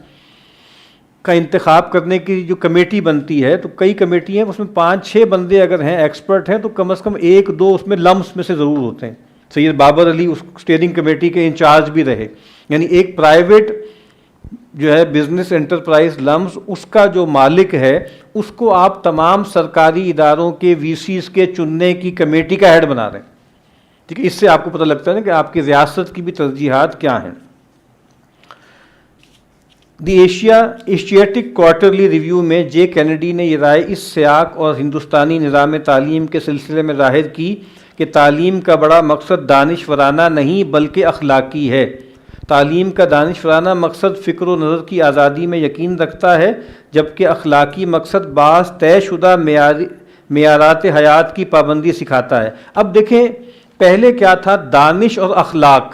کا انتخاب کرنے کی جو کمیٹی بنتی ہے، تو کئی کمیٹی ہیں، اس میں 5-6 بندے اگر ہیں ایکسپرٹ ہیں تو کم از کم 1-2 اس میں لمس میں سے ضرور ہوتے ہیں۔ سید بابر علی اس اسٹیئرنگ کمیٹی کے انچارج بھی رہے، یعنی ایک پرائیویٹ جو ہے بزنس انٹرپرائز لمس، اس کا جو مالک ہے اس کو آپ تمام سرکاری اداروں کے وی سیز کے چننے کی کمیٹی کا ہیڈ بنا رہے ہیں، ٹھیک ہے۔ اس سے آپ کو پتہ لگتا ہے نا کہ آپ کی ریاست کی بھی ترجیحات کیا ہیں۔ دی ایشیاٹک کوارٹرلی ریویو میں جے کینیڈی نے یہ رائے اس سیاق اور ہندوستانی نظام تعلیم کے سلسلے میں ظاہر کی کہ تعلیم کا بڑا مقصد دانشورانہ نہیں بلکہ اخلاقی ہے۔ تعلیم کا دانشورانہ مقصد فکر و نظر کی آزادی میں یقین رکھتا ہے، جبکہ اخلاقی مقصد بعض طے شدہ معیارات حیات کی پابندی سکھاتا ہے۔ اب دیکھیں پہلے کیا تھا، دانش اور اخلاق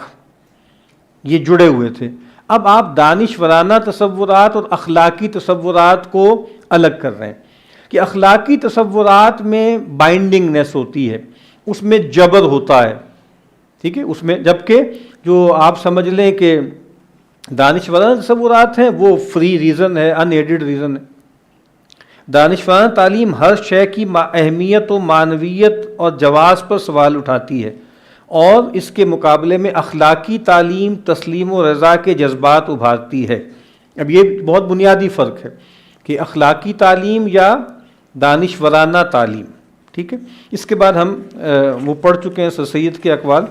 یہ جڑے ہوئے تھے، اب آپ دانشورانہ تصورات اور اخلاقی تصورات کو الگ کر رہے ہیں کہ اخلاقی تصورات میں بائنڈنگنیس ہوتی ہے، اس میں جبر ہوتا ہے، ٹھیک ہے، اس میں، جبکہ جو آپ سمجھ لیں کہ دانشورانہ تصورات ہیں وہ فری ریزن ہے، ان ایڈڈ ریزن ہے۔ دانشورانہ تعلیم ہر شے کی اہمیت و معنویت اور جواز پر سوال اٹھاتی ہے، اور اس کے مقابلے میں اخلاقی تعلیم تسلیم و رضا کے جذبات ابھارتی ہے۔ اب یہ بہت بنیادی فرق ہے کہ اخلاقی تعلیم یا دانشورانہ تعلیم، ٹھیک ہے۔ اس کے بعد ہم وہ پڑھ چکے ہیں سر سید کے اقوال،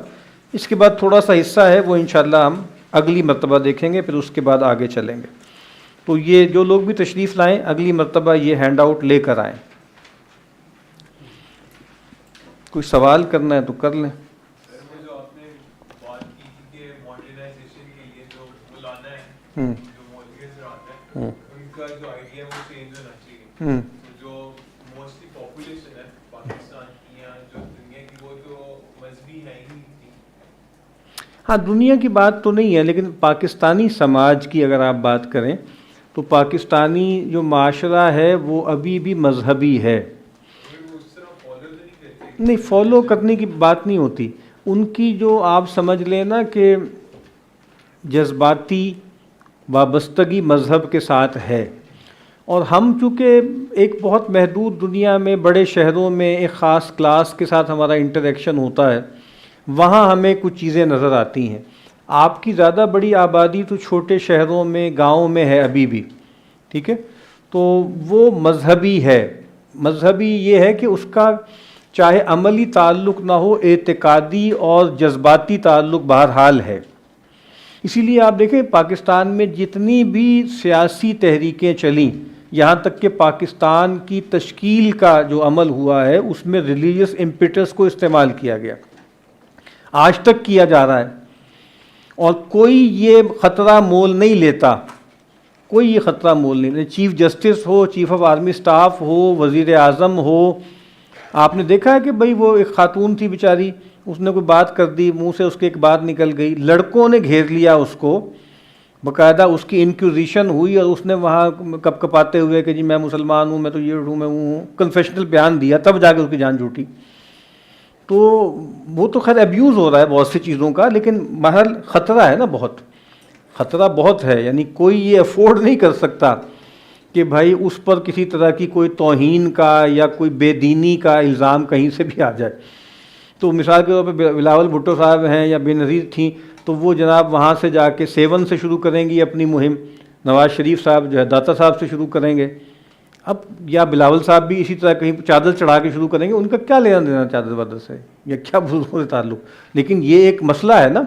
اس کے بعد تھوڑا سا حصہ ہے وہ انشاءاللہ ہم اگلی مرتبہ دیکھیں گے، پھر اس کے بعد آگے چلیں گے۔ تو یہ جو لوگ بھی تشریف لائیں اگلی مرتبہ یہ ہینڈ آؤٹ لے کر آئیں۔ کوئی سوال کرنا ہے تو کر لیں۔ جو آپ نے بات کی کہ ماڈرنائزیشن کے لیے جو مولانا ہے، جو مولوی حضرات ہیں، ان کا جو آئیڈیا وہ چینج ہونا چاہیے۔ جو موسٹلی پاپولیشن ہے پاکستان کی یا جو دنیا کی، وہ تو مذہبی ہے ہی نہیں۔ ہاں، دنیا کی بات تو نہیں ہے، لیکن پاکستانی سماج کی اگر آپ بات کریں تو پاکستانی جو معاشرہ ہے وہ ابھی بھی مذہبی ہے۔ نہیں، فالو کرنے کی بات نہیں ہوتی، ان کی جو آپ سمجھ لیں نا کہ جذباتی وابستگی مذہب کے ساتھ ہے، اور ہم چونکہ ایک بہت محدود دنیا میں بڑے شہروں میں ایک خاص کلاس کے ساتھ ہمارا انٹریکشن ہوتا ہے، وہاں ہمیں کچھ چیزیں نظر آتی ہیں۔ آپ کی زیادہ بڑی آبادی تو چھوٹے شہروں میں، گاؤں میں ہے ابھی بھی، ٹھیک ہے، تو وہ مذہبی ہے۔ مذہبی یہ ہے کہ اس کا چاہے عملی تعلق نہ ہو، اعتقادی اور جذباتی تعلق بہرحال ہے۔ اسی لیے آپ دیکھیں پاکستان میں جتنی بھی سیاسی تحریکیں چلیں، یہاں تک کہ پاکستان کی تشکیل کا جو عمل ہوا ہے اس میں ریلیجس امپیٹس کو استعمال کیا گیا، آج تک کیا جا رہا ہے، اور کوئی یہ خطرہ مول نہیں لیتا، کوئی یہ خطرہ مول نہیں لیتا۔ چیف جسٹس ہو، چیف آف آرمی سٹاف ہو، وزیر اعظم ہو، آپ نے دیکھا ہے کہ بھئی وہ ایک خاتون تھی بیچاری، اس نے کوئی بات کر دی، منہ سے اس کے ایک بات نکل گئی، لڑکوں نے گھیر لیا اس کو، باقاعدہ اس کی انکوزیشن ہوئی، اور اس نے وہاں کپ کپاتے ہوئے کہ جی میں مسلمان ہوں، میں تو یہ ہوں، میں ہوں، کنفیشنل بیان دیا، تب جا کے اس کی جان چھوٹی۔ تو وہ تو خیر ابیوز ہو رہا ہے بہت سی چیزوں کا، لیکن بہرحال خطرہ ہے نا، بہت خطرہ بہت ہے، یعنی کوئی یہ افورڈ نہیں کر سکتا کہ بھائی اس پر کسی طرح کی کوئی توہین کا یا کوئی بے دینی کا الزام کہیں سے بھی آ جائے۔ تو مثال کے طور پہ بلاول بھٹو صاحب ہیں یا بے نظیر تھیں، تو وہ جناب وہاں سے جا کے 7 سے شروع کریں گی اپنی مہم، نواز شریف صاحب جو ہے داتا صاحب سے شروع کریں گے، اب یا بلاول صاحب بھی اسی طرح کہیں چادر چڑھا کے شروع کریں گے، ان کا کیا لینا دینا چادر وادر سے، یا کیا بزرگوں سے تعلق، لیکن یہ ایک مسئلہ ہے نا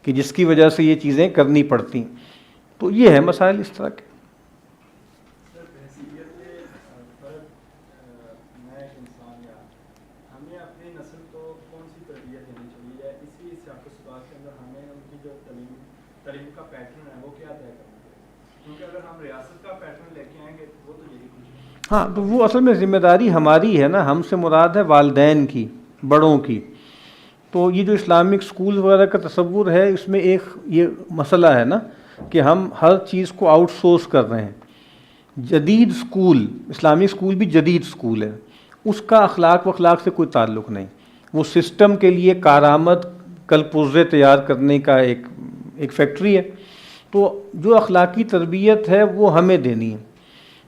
کہ جس کی وجہ سے یہ چیزیں کرنی پڑتی، تو یہ ہے مسائل اس طرح کے۔ ہاں، تو وہ اصل میں ذمہ داری ہماری ہے نا، ہم سے مراد ہے والدین کی، بڑوں کی۔ تو یہ جو اسلامک سکول وغیرہ کا تصور ہے، اس میں ایک یہ مسئلہ ہے نا کہ ہم ہر چیز کو آؤٹ سورس کر رہے ہیں۔ جدید سکول، اسلامی سکول بھی جدید سکول ہے، اس کا اخلاق و اخلاق سے کوئی تعلق نہیں، وہ سسٹم کے لیے کارآمد کل پرزے تیار کرنے کا ایک فیکٹری ہے۔ تو جو اخلاقی تربیت ہے وہ ہمیں دینی ہے،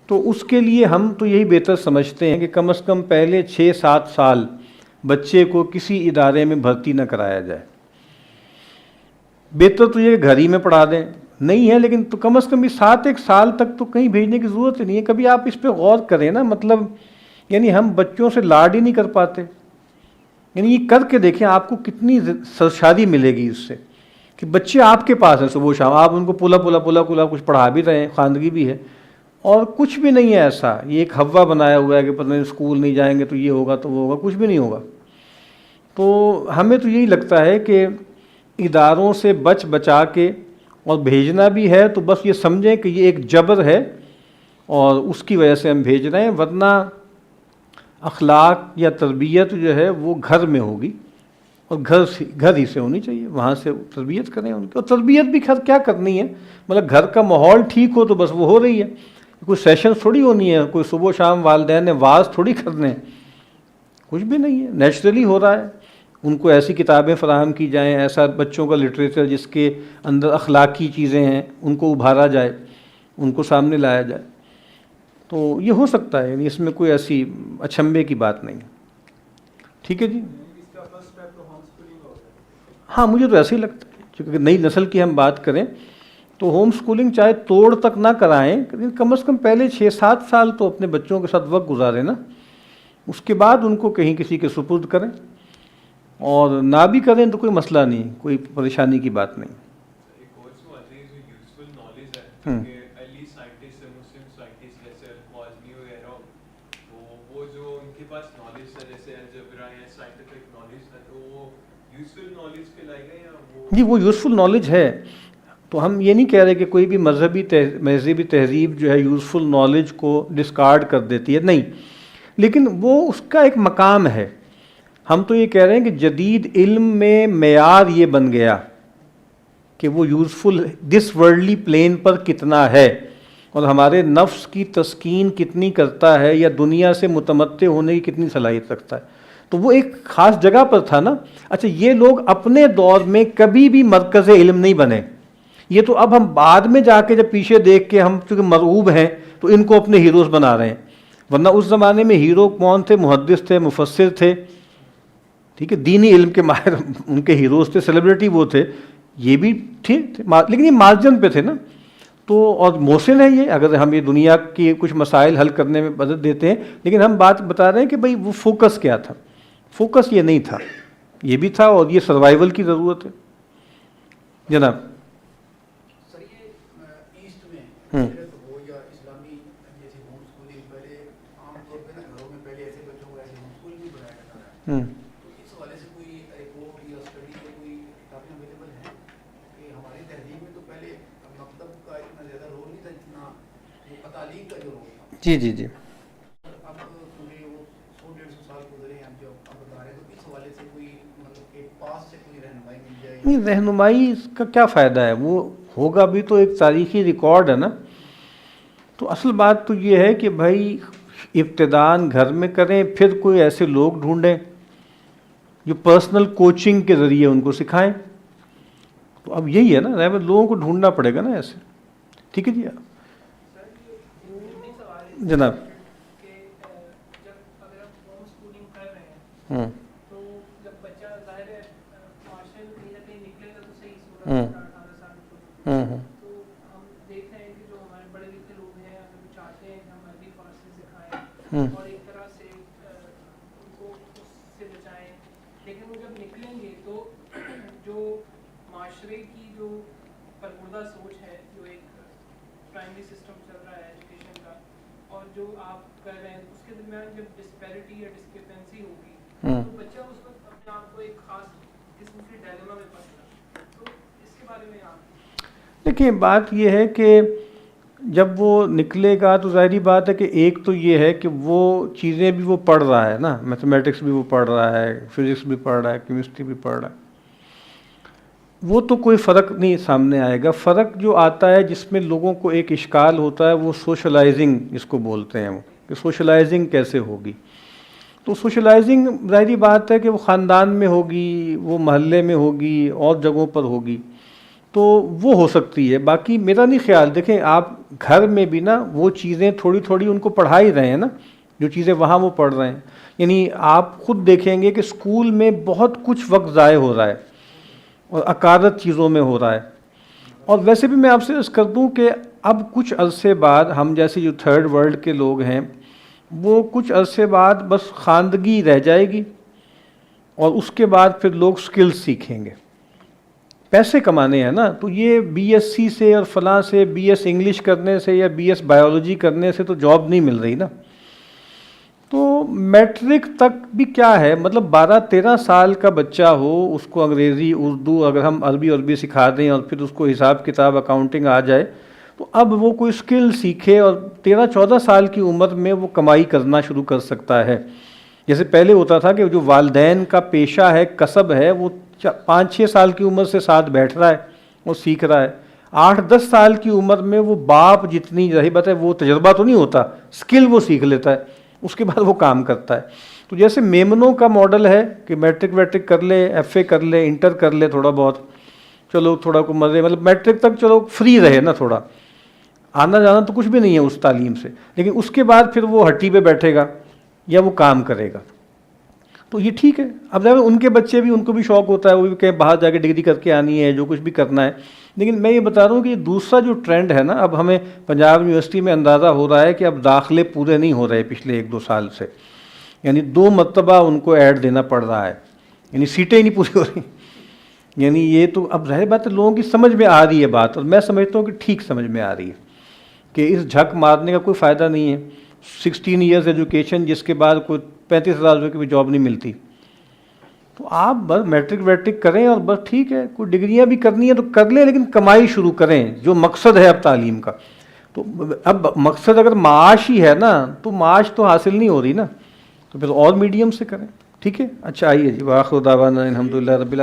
تو اس کے لیے ہم تو یہی بہتر سمجھتے ہیں کہ کم از کم پہلے 6-7 سال بچے کو کسی ادارے میں بھرتی نہ کرایا جائے۔ بہتر تو یہ کہ گھر ہی میں پڑھا دیں، نہیں ہے لیکن تو کم از کم 7 سال تک تو کہیں بھیجنے کی ضرورت ہی نہیں ہے۔ کبھی آپ اس پہ غور کریں نا، مطلب یعنی ہم بچوں سے لاڈ ہی نہیں کر پاتے، یعنی یہ کر کے دیکھیں آپ کو کتنی سرشادی ملے گی اس سے، کہ بچے آپ کے پاس ہیں صبح و شام، آپ ان کو پلا کچھ پڑھا بھی رہے ہیں، خواندگی بھی ہے، اور کچھ بھی نہیں ہے ایسا، یہ ایک ہوا بنایا ہوا ہے کہ پتہ نہیں اسکول نہیں جائیں گے تو یہ ہوگا تو وہ ہوگا، کچھ بھی نہیں ہوگا۔ تو ہمیں تو یہی لگتا ہے کہ اداروں سے بچا کے اور بھیجنا بھی ہے تو بس یہ سمجھیں کہ یہ ایک جبر ہے اور اس کی وجہ سے ہم بھیج رہے ہیں، ورنہ اخلاق یا تربیت جو ہے وہ گھر میں ہوگی، اور گھر ہی سے ہونی چاہیے، وہاں سے تربیت کریں ان کی۔ اور تربیت بھی کیا کرنی ہے، مطلب گھر کا ماحول ٹھیک ہو تو بس وہ ہو رہی ہے، کوئی سیشنز تھوڑی ہونی ہے، کوئی صبح و شام والدین نے واعظ تھوڑی کرنے ہیں، کچھ بھی نہیں ہے، نیچرلی ہو رہا ہے. ان کو ایسی کتابیں فراہم کی جائیں، ایسا بچوں کا لٹریچر جس کے اندر اخلاقی چیزیں ہیں ان کو ابھارا جائے، ان کو سامنے لایا جائے، تو یہ ہو سکتا ہے. یعنی اس میں کوئی ایسی اچنبھے کی بات نہیں. ٹھیک ہے جی. ہاں مجھے تو ایسے ہی لگتا ہے، چونکہ نئی نسل کی ہم بات کریں تو ہوم سکولنگ چاہے توڑ تک نہ کرائیں، لیکن کم از کم پہلے 6-7 سال تو اپنے بچوں کے ساتھ وقت گزاریں نا، اس کے بعد ان کو کہیں کسی کے سپرد کریں، اور نہ بھی کریں تو کوئی مسئلہ نہیں، کوئی پریشانی کی بات نہیں. ایک اور سوال ہے جو یوزفل نالج ہے کہ ارلی سائنٹسٹ مسلم سائنٹسٹ جیسے خوازمی وغیرہ، تو وہ جو ان کے پاس نالج ہے جیسے الجبرا یا سائنٹیفک نالج ہے، تو وہ یوزفل نالج کہلائے گا یا وہ؟ جی وہ یوزفل نالج ہے. تو ہم یہ نہیں کہہ رہے کہ کوئی بھی مذہبی تہذیب جو ہے یوزفل نالج کو ڈسکارڈ کر دیتی ہے، نہیں، لیکن وہ اس کا ایک مقام ہے. ہم تو یہ کہہ رہے ہیں کہ جدید علم میں معیار یہ بن گیا کہ وہ یوزفل دس ورلڈلی پلین پر کتنا ہے، اور ہمارے نفس کی تسکین کتنی کرتا ہے، یا دنیا سے متمتع ہونے کی کتنی صلاحیت رکھتا ہے. تو وہ ایک خاص جگہ پر تھا نا. اچھا یہ لوگ اپنے دور میں کبھی بھی مرکز علم نہیں بنے، یہ تو اب ہم بعد میں جا کے جب پیچھے دیکھ کے ہم چونکہ مرعوب ہیں تو ان کو اپنے ہیروز بنا رہے ہیں، ورنہ اس زمانے میں ہیرو کون تھے؟ محدث تھے، مفسر تھے، ٹھیک ہے، دینی علم کے ماہر ان کے ہیروز تھے، سیلیبریٹی وہ تھے. یہ بھی ٹھیک، لیکن یہ مارجن پہ تھے نا. تو اور محسن ہے یہ، اگر ہم یہ دنیا کی کچھ مسائل حل کرنے میں مدد دیتے ہیں، لیکن ہم بات بتا رہے ہیں کہ بھئی وہ فوکس کیا تھا. فوکس یہ نہیں تھا، یہ بھی تھا، اور یہ سروائیول کی ضرورت ہے. جناب سر یہ ایسٹ میں ہو یا اسلامی جیسے ہوم اسکولنگ، پہلے عام طور پہ نا گھروں میں پہلے ایسے بچوں کو ایسے ہوم اسکول بھی بنایا جاتا ہے، تو اس حوالے سے کوئی رپورٹ یا اسٹڈی یا کوئی کتابیں اویلیبل ہیں کہ ہماری تہذیب میں تو پہلے مکتب کا اتنا زیادہ رول نہیں تھا جتنا وہ تعلیم کا جو رول تھا. جی جی جی اب کیونکہ وہ 100-150 سال گزرے ہیں جو اب بتا رہے ہیں، تو اس حوالے سے کوئی مطلب کہ پاس سے کوئی رہنمائی مل جائے. نہیں، رہنمائی کا کیا فائدہ ہے، وہ ہوگا بھی تو ایک تاریخی ریکارڈ ہے نا. تو اصل بات تو یہ ہے کہ بھائی ابتداً گھر میں کریں، پھر کوئی ایسے لوگ ڈھونڈیں جو پرسنل کوچنگ کے ذریعے ان کو سکھائیں. تو اب یہی ہے نا، لوگوں کو ڈھونڈنا پڑے گا نا ایسے. ٹھیک ہے جی جناب. ہوں تو جب بچہ ظاہر ہے معاشرے میں کہیں نہ کہیں نکلے گا تو صحیح 16-18 سال میں، تو ہم دیکھ رہے ہیں کہ جو ہمارے بڑے لکھے لوگ ہیں اگر وہ چاہتے ہیں کہ ہم عربی فارسی سکھائیں اور ایک طرح سے ان کو اس سے بچائیں، لیکن وہ جب نکلیں گے تو جو معاشرے کی جو پرمردہ سوچ ہے، جو ایک پرائمری سسٹم چل رہا ہے ایجوکیشن کا، اور جو آپ کر رہے ہیں اس کے درمیان جب ڈسپیرٹی یا ڈسکرپنسی ہوگی تو بچہ اس وقت اپنے آپ کو ایک خاص قسم کے ڈائلیما میں پھنس گا. تو اس کے بارے میں آپ دیکھیں، بات یہ ہے کہ جب وہ نکلے گا تو ظاہری بات ہے کہ ایک تو یہ ہے کہ وہ چیزیں بھی وہ پڑھ رہا ہے نا، میتھمیٹکس بھی وہ پڑھ رہا ہے، فزکس بھی پڑھ رہا ہے، کیمسٹری بھی پڑھ رہا ہے. وہ تو کوئی فرق نہیں سامنے آئے گا. فرق جو آتا ہے جس میں لوگوں کو ایک اشکال ہوتا ہے وہ سوشلائزنگ جس کو بولتے ہیں، وہ کہ سوشلائزنگ کیسے ہوگی. تو سوشلائزنگ ظاہری بات ہے کہ وہ خاندان میں ہوگی، وہ محلے میں ہوگی، اور جگہوں پر ہوگی، تو وہ ہو سکتی ہے. باقی میرا نہیں خیال، دیکھیں آپ گھر میں بھی نا وہ چیزیں تھوڑی تھوڑی ان کو پڑھا ہی رہے ہیں نا، جو چیزیں وہاں وہ پڑھ رہے ہیں. یعنی آپ خود دیکھیں گے کہ اسکول میں بہت کچھ وقت ضائع ہو رہا ہے اور عقادت چیزوں میں ہو رہا ہے. اور ویسے بھی میں آپ سے عرض کر دوں کہ اب کچھ عرصے بعد ہم جیسے جو تھرڈ ورلڈ کے لوگ ہیں وہ کچھ عرصے بعد بس خواندگی رہ جائے گی، اور اس کے بعد پھر لوگ سکلز سیکھیں گے. پیسے کمانے ہیں نا، تو یہ بی ایس سی سے اور فلاں سے بی ایس انگلش کرنے سے یا بی ایس بایولوجی کرنے سے تو جاب نہیں مل رہی نا. تو میٹرک تک بھی کیا ہے، مطلب 12-13 سال کا بچہ ہو، اس کو انگریزی، اردو، اگر ہم عربی سکھا دیں اور پھر اس کو حساب کتاب اکاؤنٹنگ آ جائے، تو اب وہ کوئی سکل سیکھے اور 13-14 سال کی عمر میں وہ کمائی کرنا شروع کر سکتا ہے. جیسے پہلے ہوتا تھا کہ جو والدین کا پیشہ ہے، کسب ہے، وہ 5-6 سال کی عمر سے ساتھ بیٹھ رہا ہے اور سیکھ رہا ہے. 8-10 سال کی عمر میں وہ باپ جتنی ظاہر بات ہے وہ تجربہ تو نہیں ہوتا، اسکل وہ سیکھ لیتا ہے، اس کے بعد وہ کام کرتا ہے. تو جیسے میمنوں کا ماڈل ہے کہ میٹرک ویٹرک کر لے، ایف اے کر لے، انٹر کر لے تھوڑا بہت، چلو تھوڑا کو مزے، مطلب میٹرک تک چلو فری رہے نا، تھوڑا آنا جانا تو کچھ بھی نہیں ہے اس تعلیم سے، لیکن اس کے بعد پھر وہ ہٹی پہ بیٹھے گا یا وہ کام کرے گا. تو یہ ٹھیک ہے. اب ظاہر ان کے بچے بھی، ان کو بھی شوق ہوتا ہے، وہ بھی کہیں باہر جا کے ڈگری کر کے آنی ہے، جو کچھ بھی کرنا ہے. لیکن میں یہ بتا رہا ہوں کہ دوسرا جو ٹرینڈ ہے نا، اب ہمیں پنجاب یونیورسٹی میں اندازہ ہو رہا ہے کہ اب داخلے پورے نہیں ہو رہے پچھلے 1-2 سال سے، یعنی 2 مرتبہ ان کو ایڈ دینا پڑ رہا ہے، یعنی سیٹیں ہی نہیں پوری ہو رہی. یعنی یہ تو اب ظاہر بات ہے لوگوں کی سمجھ میں آ رہی ہے بات، اور میں سمجھتا ہوں کہ ٹھیک سمجھ میں آ رہی ہے کہ اس جھک مارنے کا کوئی فائدہ نہیں ہے. 16 ایئرز ایجوکیشن جس کے بعد کوئی 35,000 روپے کی بھی جاب نہیں ملتی. تو آپ بس میٹرک ویٹرک کریں اور بس ٹھیک ہے، کوئی ڈگریاں بھی کرنی ہے تو کر لیں، لیکن کمائی شروع کریں، جو مقصد ہے اب تعلیم کا. تو اب مقصد اگر معاش ہی ہے نا، تو معاش تو حاصل نہیں ہو رہی نا، تو پھر اور میڈیم سے کریں. ٹھیک ہے. اچھا آئیے جی، وآخر دعوانا الحمدللہ رب العالمین.